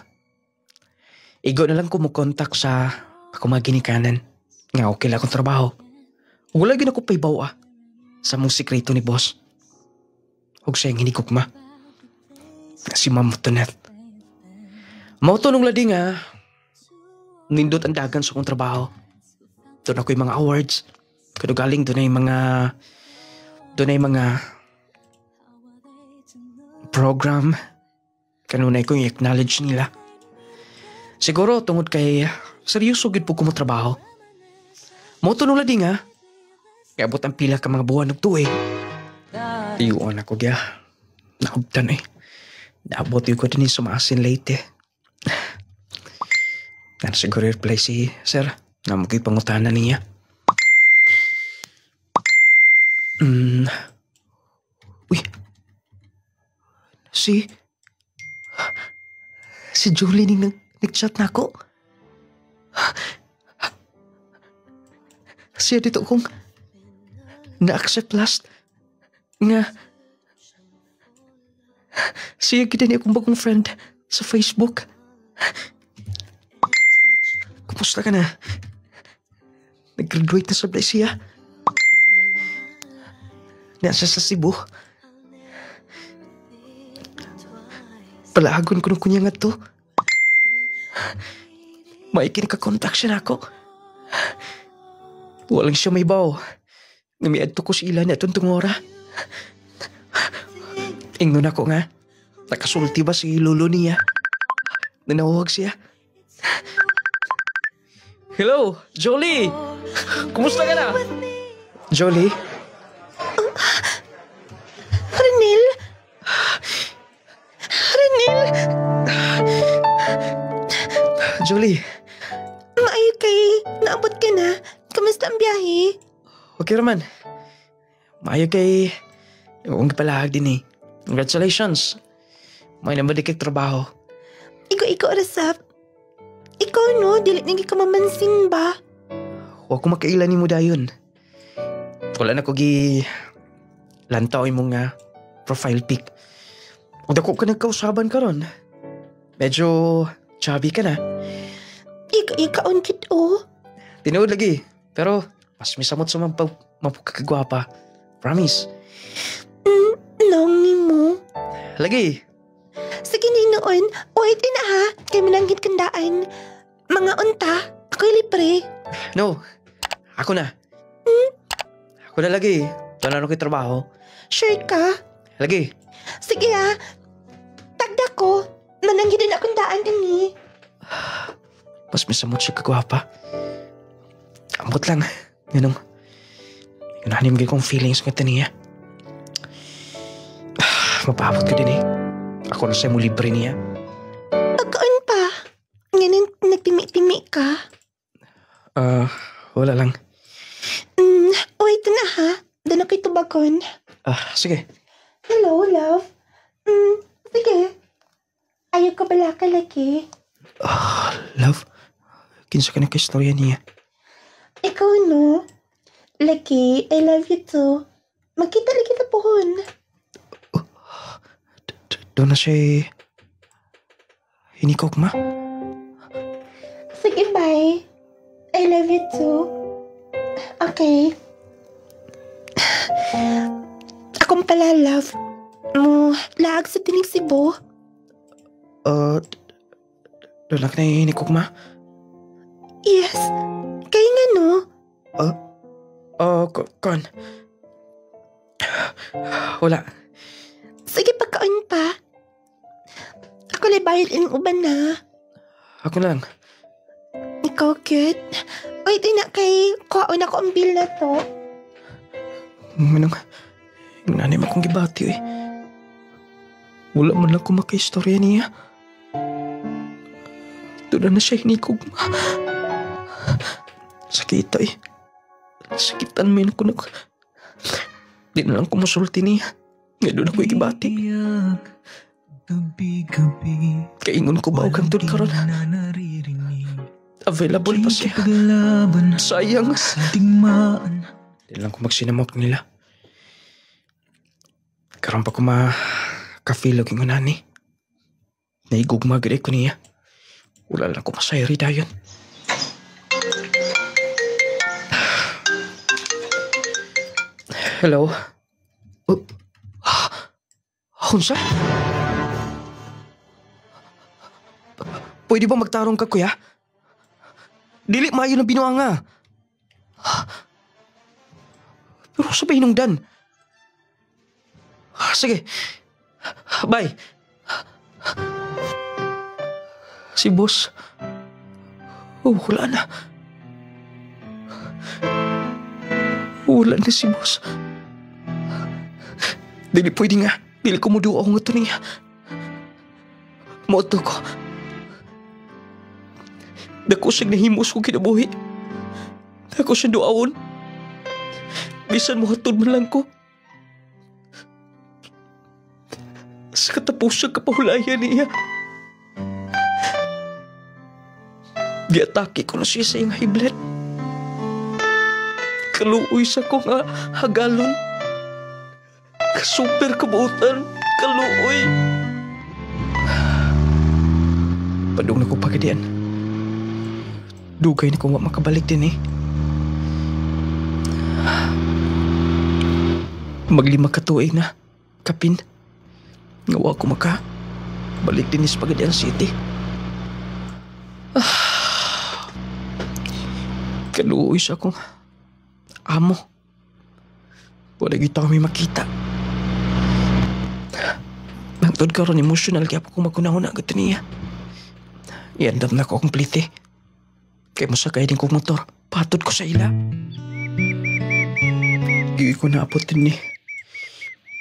Igo na lang ko mo kontak sa ako mga ginikanan. Nga okay lang akong trabaho. Wala gyud ako paybaw sa mong sikreto ni boss. Huwag siyang hinikukma. Si Ma'am Tonet. Mauto nung ladi nga, nindot ang dagan sa kong trabaho. Doon ako yung mga awards. Kano galing doon ay mga program. Kanunay ko yung acknowledge nila. Siguro tungod kay seryoso gid po ko mo trabaho. Mauto nung ladi nga, iabot ang pila ka mga buwan nagtuig. Tiyuan ako diya. Nakabtan Naabot yung ko din yung sumasin late Yan siguro reply si sir na magiging pangutanan niya. Uy. Si Julie ning nag-chat na ako. Siya dito kong na-accept last nga siya kita niya akong bagong friend sa Facebook. Kumusta ka na? Nag-graduate na sabay siya. Nasa sa Cebu. Palaagon ko nung kunya nga to. Maikin ka-contact siya na ako. Walang siya may baw. Namiad to ko si Ilan at tuntong ora. Ingon ako nga. Nakasulti ba si lolo niya? Nanawag siya. Hello, Jolie! Kumusta ka na? Jolie? Renel? Jolie? Maayo kay naabot ka na. Kamusta ang biyahe? Okay raman. Maayo kay huwag palahag din Congratulations. May naman trabaho. Iko rasap. Ikaw no, dili nagi ka mamansin ba? Huwag ko makailan ni mo dayon. Wala na ko lantaw yung mga profile pic. Huwag ako ka nagkausaban ka ron. Medyo chubby ka na. Ikaon kit Tinuod lagi. Pero mas misamot sa mapukagwapa. Promise. Nangi mo. Lagi. Sige noon. Wait na ha. Kay mananggit kandaan. Mga unta. Ako'y libre. No. Ako na. Ako na lagi. Wala na ko'y trabaho. Sure ka? Lagi. Sige ha. Tagda ko. Mananggit din akong daan kani. Mas misamot siya kagwapa. Ambot lang. Ganun. Yunanim gay kong feelings ng niya. Mapabot ko din Ako na sa'yo mo libre niya. Pagkaan pa. Ngayon nagtimi-timi ka. Wala lang. Wait na ha. Doon ako'y tubagon. Sige. Hello, love. Sige. Ayaw ka bala ka lagi. Love? Kinsa ka na ka-istorya niya? Ikaw no. Lagi, I love you too. Magkita lagi sa puhon. Doon na siya hinikok ma? Sige, bye. I love you too. Okay. Akong pala, love. Laag sa tinig Cebu. Doon lang na hinikok ma? Yes. Kaya nga no. Kon. Wala. Sige, pagkaon pa. Ako lang bayad yung uban na. Ako lang. Ikaw, cute. Wait, na kay kuhaon ako ang bill na to. Manang, yung nanay mo akong gibati Wala man lang ko maka-istorya niya. Doon na siya hinikog ma. Sakita Sakitan mo ko na. Di na lang ko masulti niya. Nga doon ako ikibati. Kaingon ko ba o kang doon karon? available pa siya. Sayang. Di lang ko magsinamok nila. Karoon pa ko makafilog yung unani. Naigugma gede ko niya. Wala lang ko masayari dayon. Hello? Hunsa? Pwede ba magtarong ka, kuya? Dili maayo ng binuanga. Pero sa pahinungdan. Sige. Bye. Si boss. Wala na. Wala na si boss. Dili pwede nga. Dili ko muduwa akong ito niya. Moto ko. Dako siyang nahimos ko kinabuhi. Dako siyang duawon. Bisan mo hatod man lang ko. Sa katapusan kapahulayan niya. Giatake ko na siya sa iyang high blood. Kaluoy sa ko nga hagalon. Super kabuutan. Kaluoy. Padung na ko pagadian. Dugay na ko makabalik din eh. Maglima ka tuig na. Kapin. Ngawa ko balik din sa Pagadian City. Kaluoy sa akong amo. Wala kita kami makita. Nagtod ka ron emosyonal kaya pa kung magkunahon agad niya. Iandam na ko komplite. Kaya mo sakay din kong motor. Patod ko sa ila. Gigi ko naapot din ni.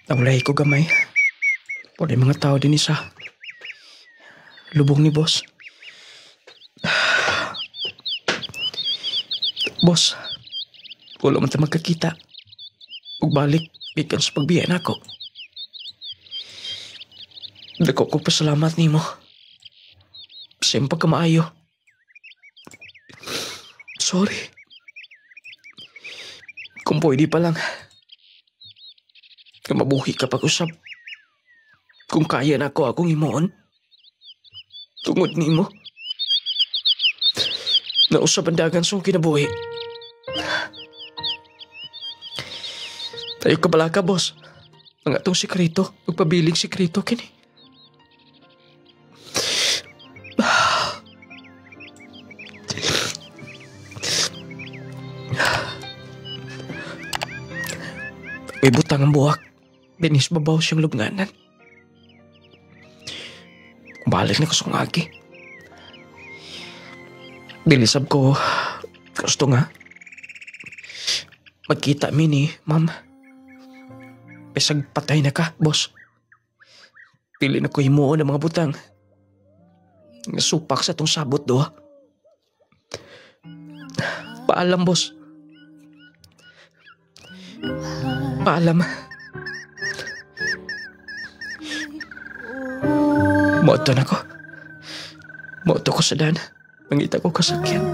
Nawalay ko gamay. Wala mga tao din isa. Lubong ni boss. Boss, wala man tayo magkakita. Pagbalik, ikan sa pagbiyan ako. Dako ko pasalamat ni mo. Siyempre ka maayo. Sorry. Kung pwede pa lang. Kung mabuhi ka pag-usap. Kung kaya na ako akong imoon. Tungod ni mo. Nausap ang dagan sa kinabuhi. Tayo ka bala ka, boss. Ang atong sikreto. Magpabiling sikreto kini. May butang ang buwak. Dinis babaw siyang lubnganan. Balik na ko sa ngagi. Dilisab ko. Gusto nga. Magkita mini, ma'am. Pesag patay na ka, boss. Pili na ko himuon ng mga butang. Supak sa tong sabot do. Paalam, boss. Paalam. Moto na ko. Moto ko sa dan. Mangita ko kasakyan.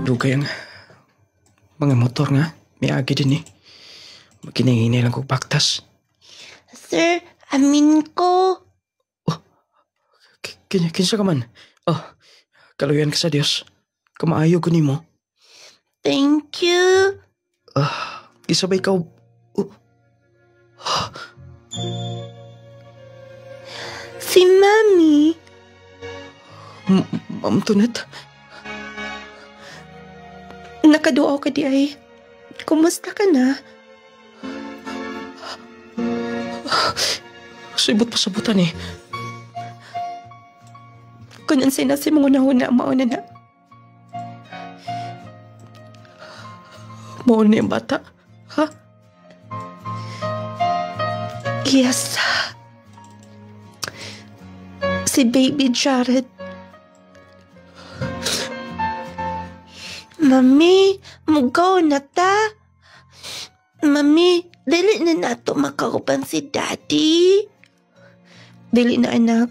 Dugay ang mga motor nga. May agi din eh. Magkinahinay lang kong baktas. Sir, amin ko. Oh, kinsa ka man? Oh, kaluyan ka sa Diyos. Kamaayo ko ni mo. Thank you. Isabay ka. Si Mami. Ma'am Tonet. Nakaduaw ka di ay. Kumusta ka na? Sibot pa sabutan eh. Kunan sinasi mga nahuna mauna na. Mauna na yung bata. Ha? Yes. Si Baby Jared. Mami, mugaw na ta. Mami, dili na nato makauban si Daddy. Dili na anak.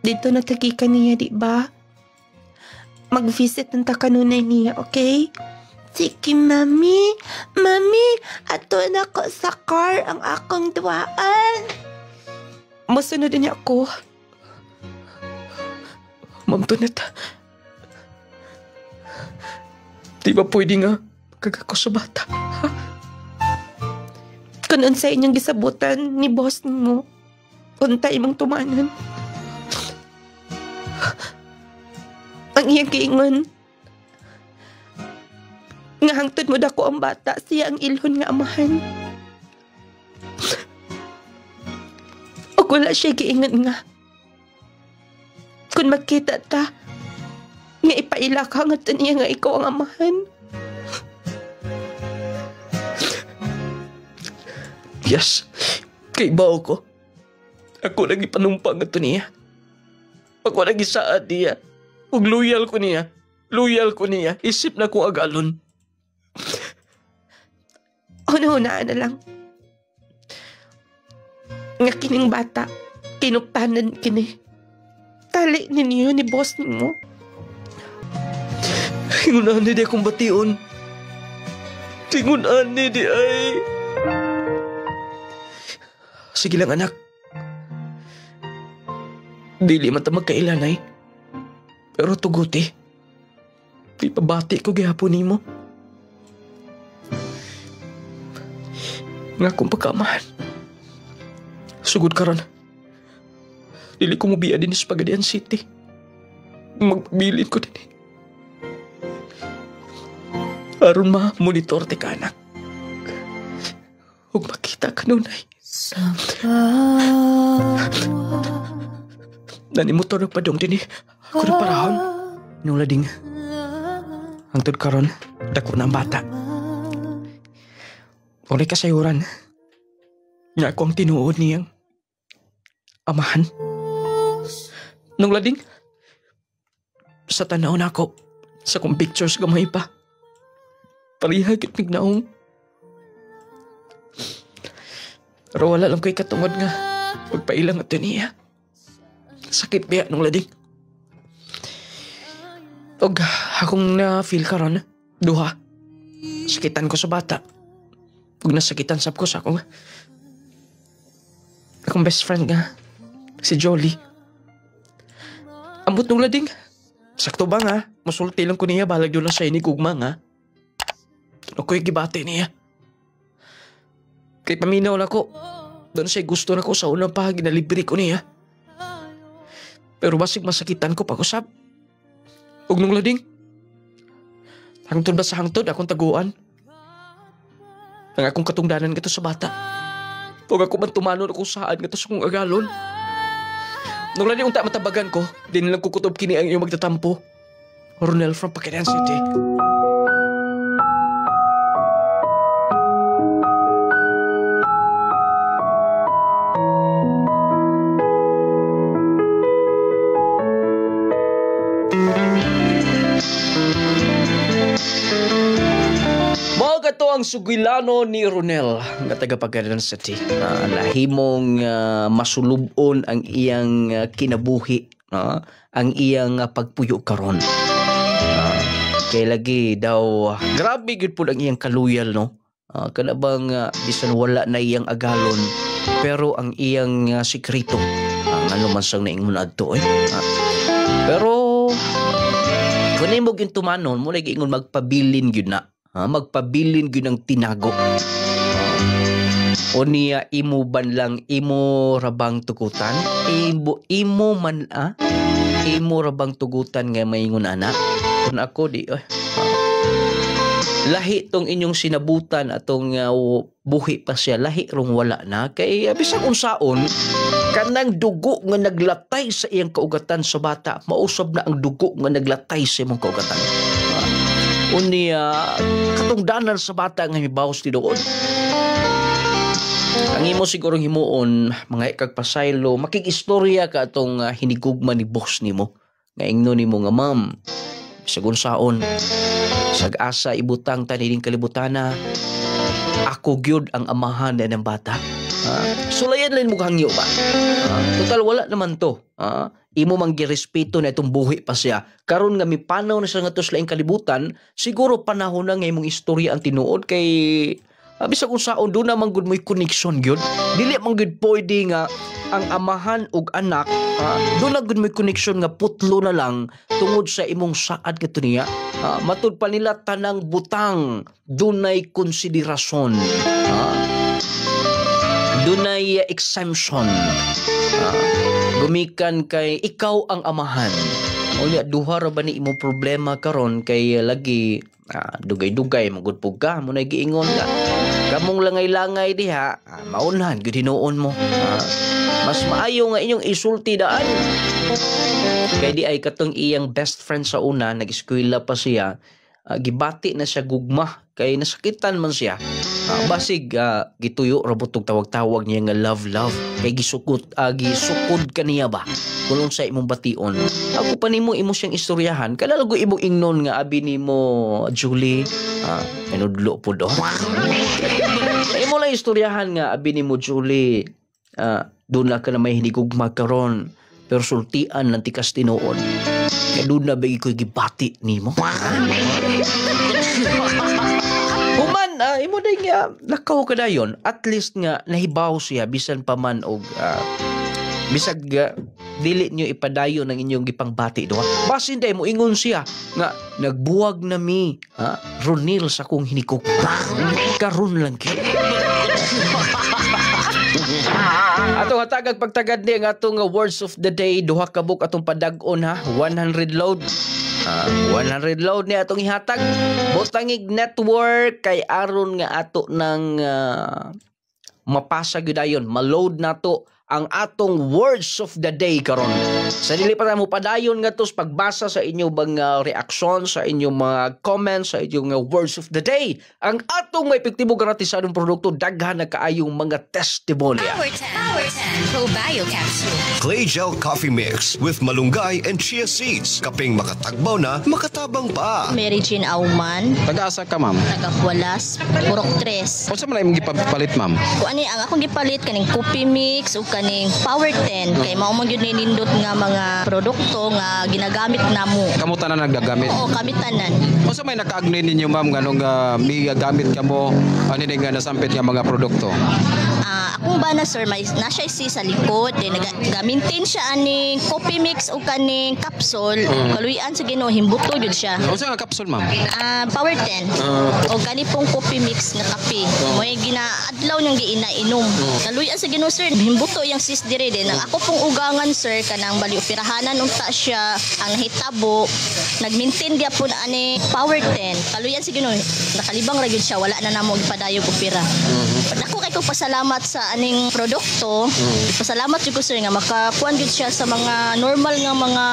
Dito natagikan niya, di ba? mag-visit ng kanunay niya, okay? Sige, Mami. Mami, ato na ko sa car ang akong duwaan. Masunod niya ako. Ma'am Tonet, di ba pwede nga magkagako sa bata? Ha? Kung sa inyong gisabutan ni boss mo, untay mong tumanan. Ang iyang kiingon, nga hangtod mo dako ang bata, siya ang ilhon nga amahan. O wala siya giingon nga, kung magkita ta, nga ipaila ka nga taniya nga ikaw ang amahan. Yes, kay bao ko. Ako lagi panumpang nga niya. Ako lagi saad niya. Ug loyal ko niya. Loyal ko niya. Isip na kong agalon. Una-unaan na lang. Nga kining bata, kinuptanan kini. Tali ninyo ni boss mo. Tingunan ni di akong bation. Tingunan ni di ay. Sige lang anak. Dili man ta magkailanay. Pero tuguti. Di pabati ko gihapon nimo. Nga akong pagkamahan. Sugod karon. Dili ko mubiya din sa Pagadian City. Magpabilin ko din. Aron ma-monitor ti ka anak. Huwag makita ka nunay. Nanimotor na padong din ako na parahon. Nung lading. Hangtod karon, dako na ang bata. Uray kasayuran. Nga ako ang tinuod niyang amahan. Nung lading, sa tanaw na ako, sa kong pictures gamay pa. Palihagit mignaong. Pero wala lang ko'y katungod nga. Pagpailang ito niya. Sakit biya nung lading. Og akong na-feel karon, duha. Sakitan ko sa bata. Pag nasakitan sab ko sa akong best friend nga, si Jolie. Ambot nung lading. Sakto ba nga? Musulti lang ko niya, balag doon lang sa inigugma nga. Tunog ko'y gibati niya. Kay paminaw na ko. Doon siya gusto na ko sa unang pa, ginalibre ko niya. Pero basig masakitan ko pag-usap. Huwag nung lading. Hangtod ba sa hangtod akong taguan? Ang akong katungdanan nga to sa bata. Huwag ako man tumanon ako saan nga to sa kong agalon. Nung lading unta matabagan ko, di nilang kukutob kini ang iyong magtatampo. Ronel from Pagadian City. Ito ang sugilano ni Ronel nga taga Pagadian City. Nahimong masulubon ang iyang kinabuhi, ang iyang pagpuyo karon. Kay lagi daw grabe gid pud ang iyang kaluyal, no. Kana bang bisan wala na iyang agalon, pero ang iyang sikreto ano man sang naingon adto Pero kun imo gyud tumanon mo lagi ingon magpabilin gyud na. Magpabilin gyud ang tinago. O niya imo ban lang imo rabang tugutan? Imo man imo rabang tugutan nga maingon ana. Kun ako di lahi tong inyong sinabutan atong buhi pa siya, lahi rong wala na kay bisag unsaon kanang dugo nga naglatay sa iyang kaugatan sa bata, mausab na ang dugo nga naglatay sa imong kaugatan. Unya katungdanan sa bata nga mibawas ti doon. Ang imo siguro himuon mga ikagpasaylo, makikistorya ka atong hinigugma ni boss nimo. Nga ingno nimo nga ma'am, bisag unsaon sag-asa ibutang tanining kalibutana, ako gyud ang amahan na ng bata. Sulayan lang mo hangyo ba? Total wala naman to. Imo mang girespeto na itong buhi pa siya. Karon nga mipanaw na siya nga to sa laing kalibutan, siguro panahon na nga imong istorya ang tinuod kay bisa kung saon doon naman good mo'y connection gyud. Dili man gyud pwede nga ang amahan ug anak doon na good mo'y connection nga putlo na lang tungod sa imong saad kato niya. Matud pa nila tanang butang dunay konsiderasyon. Dunay exemption. Gumikan kay ikaw ang amahan. Unya duha ra ba ni imong problema karon kay lagi dugay-dugay magudpog ka mo na giingon ka. Kamong langay-langay diha, maunhan gud hinuon mo. Mas maayo nga inyong isulti daan. Kay di ay katong iyang best friend sa una, nag-eskwela pa siya, gibati na siya gugma kay nasakitan man siya. Basig gituyo rabot og tawag-tawag niya nga love kay gisukod kaniya ba kulong sa imong bation. Ako pa nimo imo siyang istoryahan kalalago imong ingnon nga abi nimo Julie menudlo pud do. Imo lang istoryahan nga abi nimo Julie doon na ka na may hinigugma karon pero sultian ng tikas tinuod kay doon na bagi ko gibati nimo. Human, imo day nga lakaw ka dayon, at least nga nahibaw siya bisan pa man og bisag dili nyo ipadayon ng inyong gipangbati do. Basin day mo ingon siya nga nagbuwag na mi Ronil sa kong hinikok. Karon lang kay. Atong hatagag pagtagad ni ang atong words of the day duha ka book atong padag-on 100 load. 100 load ni atong ihatag butangig network kay aron nga ato nang mapasa gyud ayon ma-load nato ang atong words of the day karon. Sa dili pa mo padayon nga tos pagbasa sa inyo bang reaksyon sa inyong mga comments sa inyong words of the day. Ang atong may epektibo gratisadong produkto daghan na kaayong mga testimonya. Power 10 Pro Bio Capsule. Clay Gel Coffee Mix with malunggay and chia seeds. Kaping makatagbaw na, makatabang pa. Mary Jean Auman, Taga-asa ka, ma'am? Tagakualas, Purok 3. Unsa man imong gipalit, ma'am? Kung ani ang akong gipalit kaning coffee mix o kaning Power 10 kay mao man gyud nindot nga mga produkto nga ginagamit namo. Kamo tanan nagagamit? Oo, kami tanan. Unsa may nakaagni ninyo, ma'am, nganong gamit kamo ani nga nasampit nga mga produkto? Akong bana sir may nasya sa likod din nagamintin siya aning coffee mix o kaning capsule. Kaluyan sa Ginoo himbuto gyud siya. Unsa nga capsule, ma'am? Power 10 o gani pong coffee mix nga kape. Mo'y ginaadlaw niyang giinainom. Kaluyan sa Ginoo sir himbuto yang sis dire din. Ako pong ugangan sir kanang bali operahanan unta siya ang hitabo nagmintin dia po ani Power 10. Kaluyan sa Ginoo nakalibang ra gyud siya wala na namo gipadayog opera. Ako kay ko pasalamat sa aning produkto. Pasalamat jud ko sir nga makakuan gyud siya sa mga normal nga mga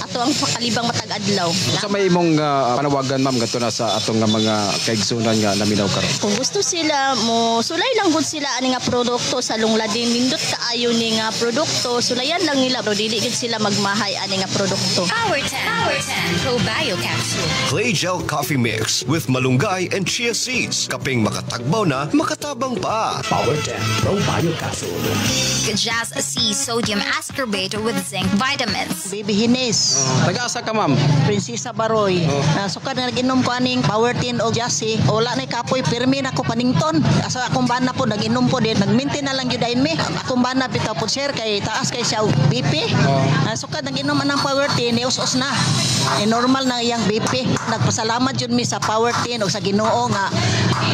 ato ang kalibang matag adlaw. Unsa may imong panawagan, ma'am, gadto na sa atong nga mga kaigsunan nga naminaw karon? Kung gusto sila mo sulay lang gud sila ani nga produkto sa lungladin nindot kaayo ni nga produkto sulayan lang nila bro dili gid sila magmahay ani nga produkto. Power 10 Pro Bio Capsule. Clay Gel Coffee Mix with malunggay and chia seeds. Kaping makatagbaw na, makatabang pa. Power 10 Pro Bio Capsule. Kajaz C Sodium Ascorbate with Zinc Vitamins. Baby Hines. Taga-asa ka, ma'am? Prinsesa Baroy. Sukad na nag-inom ko aning Power 10 o Jassy. Wala na kapoy pirmi na ko panington. Asa akong bana po nag-inom po din. Nag-maintain na lang yun dahil me. Akong bana bitaw po share kay taas kay siya BP. Sukad nag-inom anang Power 10 us na. Normal na iyang BP. Nagpasalamat yun mi sa Power 10 o sa Ginoo nga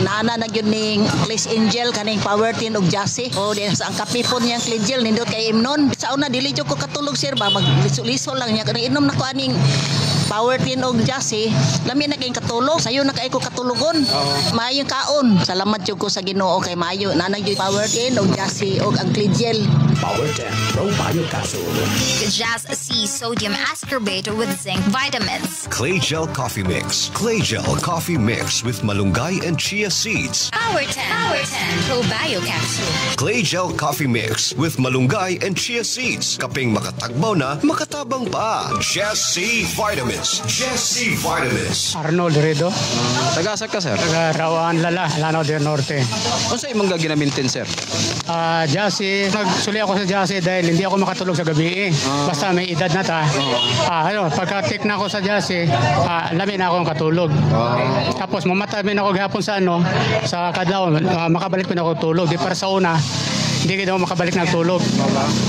naana na yun ning Place Angel kaning Power 10 og Jassy. O din sa ang kape po niyang Clegel nindot kay imnon. Sa una dili jud ko katulog sir ba magliso-liso lang niya kanang inom na ko aning Power 10 og Jassy. Lami na kay katulog sayo na kay ko katulogon. Maayong kaon. Salamat jud ko sa Ginoo kay maayo nanay jud Power 10 og Jassy og ang Clegel. Power 10 Pro Bio Capsule. Just C sodium ascorbate with zinc vitamins. Clay Gel Coffee Mix. Clay Gel Coffee Mix with malunggay and chia seeds. Power 10 Pro Bio Capsule. Clay Gel Coffee Mix with malunggay and chia seeds. Kaping makatagbaw na, makatabang pa. Jesse Vitamins. Jesse Vitamins. Arnold Redo. Taga-asa ka, sir? Taga Rawaan Lala, Lanao del Norte. Kung sa imong ginamintin, sir? Jassy, nagsuli ako sa Jassy dahil hindi ako makatulog sa gabi. Basta may edad na ta. Pagka-take na ako sa Jassy, lamin na akong katulog. Tapos mamatamin ako gahapon sa kadlaw, makabalik pa na ako tulog. Di para sa una, hindi kita makabalik na tulog.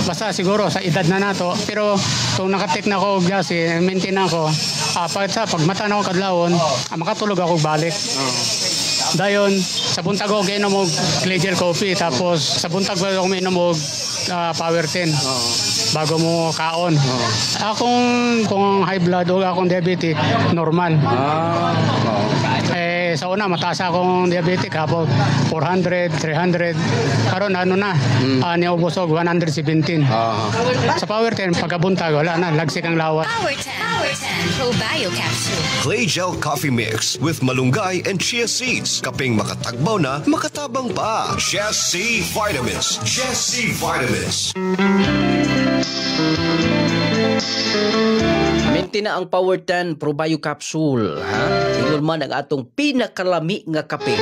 Basta siguro sa edad na nato. Pero kung nakatik na ako Jassy, maintain ako. Pag mata na ako kadlawon, makatulog ako balik. Dayon, sa buntag ako ginom og Clay Gel Coffee. Tapos sa buntag ako minom og Power 10 bago mo kaon. Kung high blood o akong diabetic, normal. Sa una mataas akong diabetic hapo 400, 300. Karon niubos og 117. Sa Power 10 pagkabuntag wala na, lagsik ang lawas. Power 10 Pro Bio Capsule. Clay Gel Coffee Mix with malunggay and chia seeds. Kaping makatagbaw na, makatabang pa. Jesse Vitamins. Jesse Vitamins. Minti na ang Power 10 Pro Bio Capsule. Ingon man ang atong pinakalami nga kape.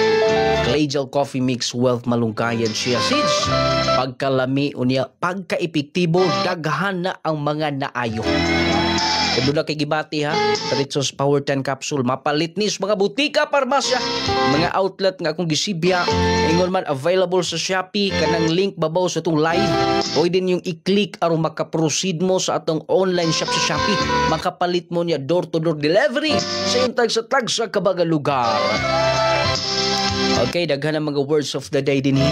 Clay Gel Coffee Mix with malunggay and chia seeds. Pagkalami unya, pagka-epektibo, daghan na ang mga naayo. Kung na kay gibati Diretsos Power 10 Capsule, mapalit nis mga butika, parmasya, mga outlet nga akong gisibya. Ingon man available sa Shopee, kanang link babaw sa itong live. Pwede niyong i-click aron makaproceed mo sa atong online shop sa Shopee. Makapalit mo niya door-to-door delivery sa yung tagsa kabaga lugar. Okay, daghan ang mga words of the day din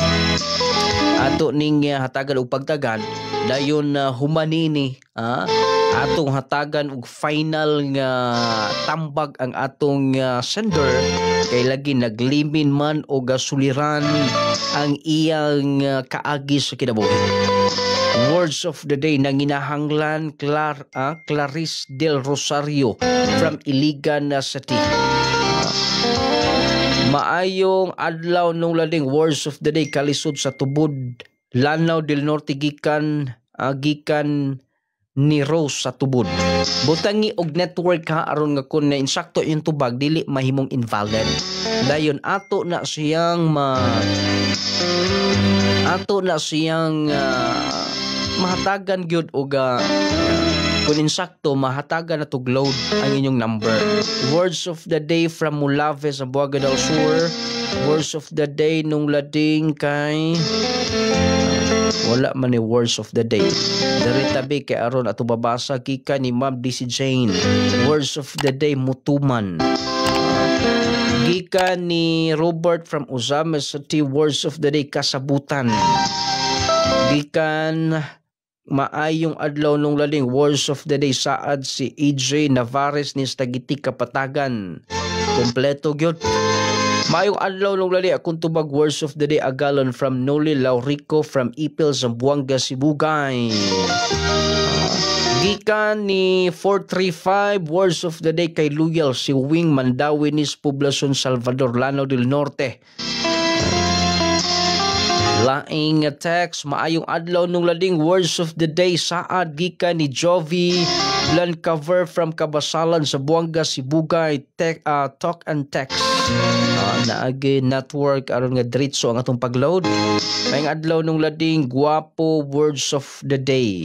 ato ning hatagan og pagtagan dayon humanini atong hatagan og final nga tambag ang atong sender kay lagi naglimin man o gasuliran ang iyang kaagi sa kinabuhi. Words of the day nanginahanglan Clarice Del Rosario from Iligan City. Maayong adlaw nung lading words of the day kalisod sa tubod Lanao del Norte gikan ni Rose sa tubod. Butangi og network aron nga kun na insakto yung tubag dili mahimong invalid. Dayon ato na siyang mahatagan gyud og kung insakto, mahatagan na tugload ang inyong number. Words of the day from Mulave sa Buaga del Sur. Words of the day nung lading kay wala man ni words of the day. Dari tabi kay aron ato babasa kika ni Ma'am DC Jane. Words of the day mutuman. Gika ni Robert from Uzama City. Words of the day kasabutan. Gikan maayong adlaw nung laling words of the day saad si AJ Navares ni Stagiti Kapatagan. Kompleto gyud. Maayong adlaw nung laling akong tubag words of the day agalon from Noli Laurico from Ipil Zamboanga Sibugay. Gikan ni 435 words of the day kay Loyal si Wing Mandawinis Poblacion Salvador Lanao del Norte. Laing text, maayong adlaw nung lading words of the day saad gika ni Jovi Blancover from Kabasalan sa Buanga Sibugay. Talk and text naagi network aron nga diretso ang atong pagload. Maayong adlaw nung lading guwapo words of the day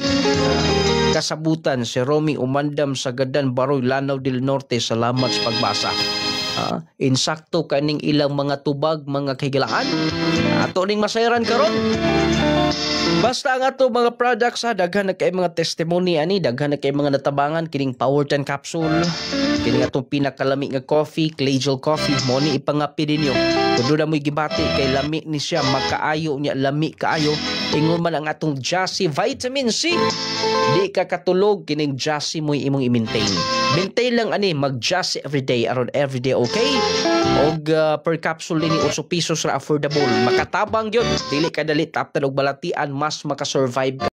kasabutan si Romy Umandam sa Gadan Baroy Lanao del Norte. Salamat sa pagbasa. Insakto kaning ilang mga tubag, mga kahigalaan ato ning masayran karon. Basta ang ato mga products daghan na kay mga testimony ani, daghan na kay mga natabangan kining Power 10 Capsule, kining atong pinakalami nga coffee, Clay Gel Coffee mo ni ipangapi dinyo. Kundo na mo'y gibati kay lami ni siya, makaayo niya, lami kaayo. Ingon man ang atong Jesse Vitamin C. Di ka katulog kining Jesse mo'y imong i-maintain. Maintain lang ani, mag-Jesse everyday aron everyday, okay? og per capsule din 8 pesos ra affordable. Makatabang gyud, dili ka dali taptan og balatian, mas makasurvive ka.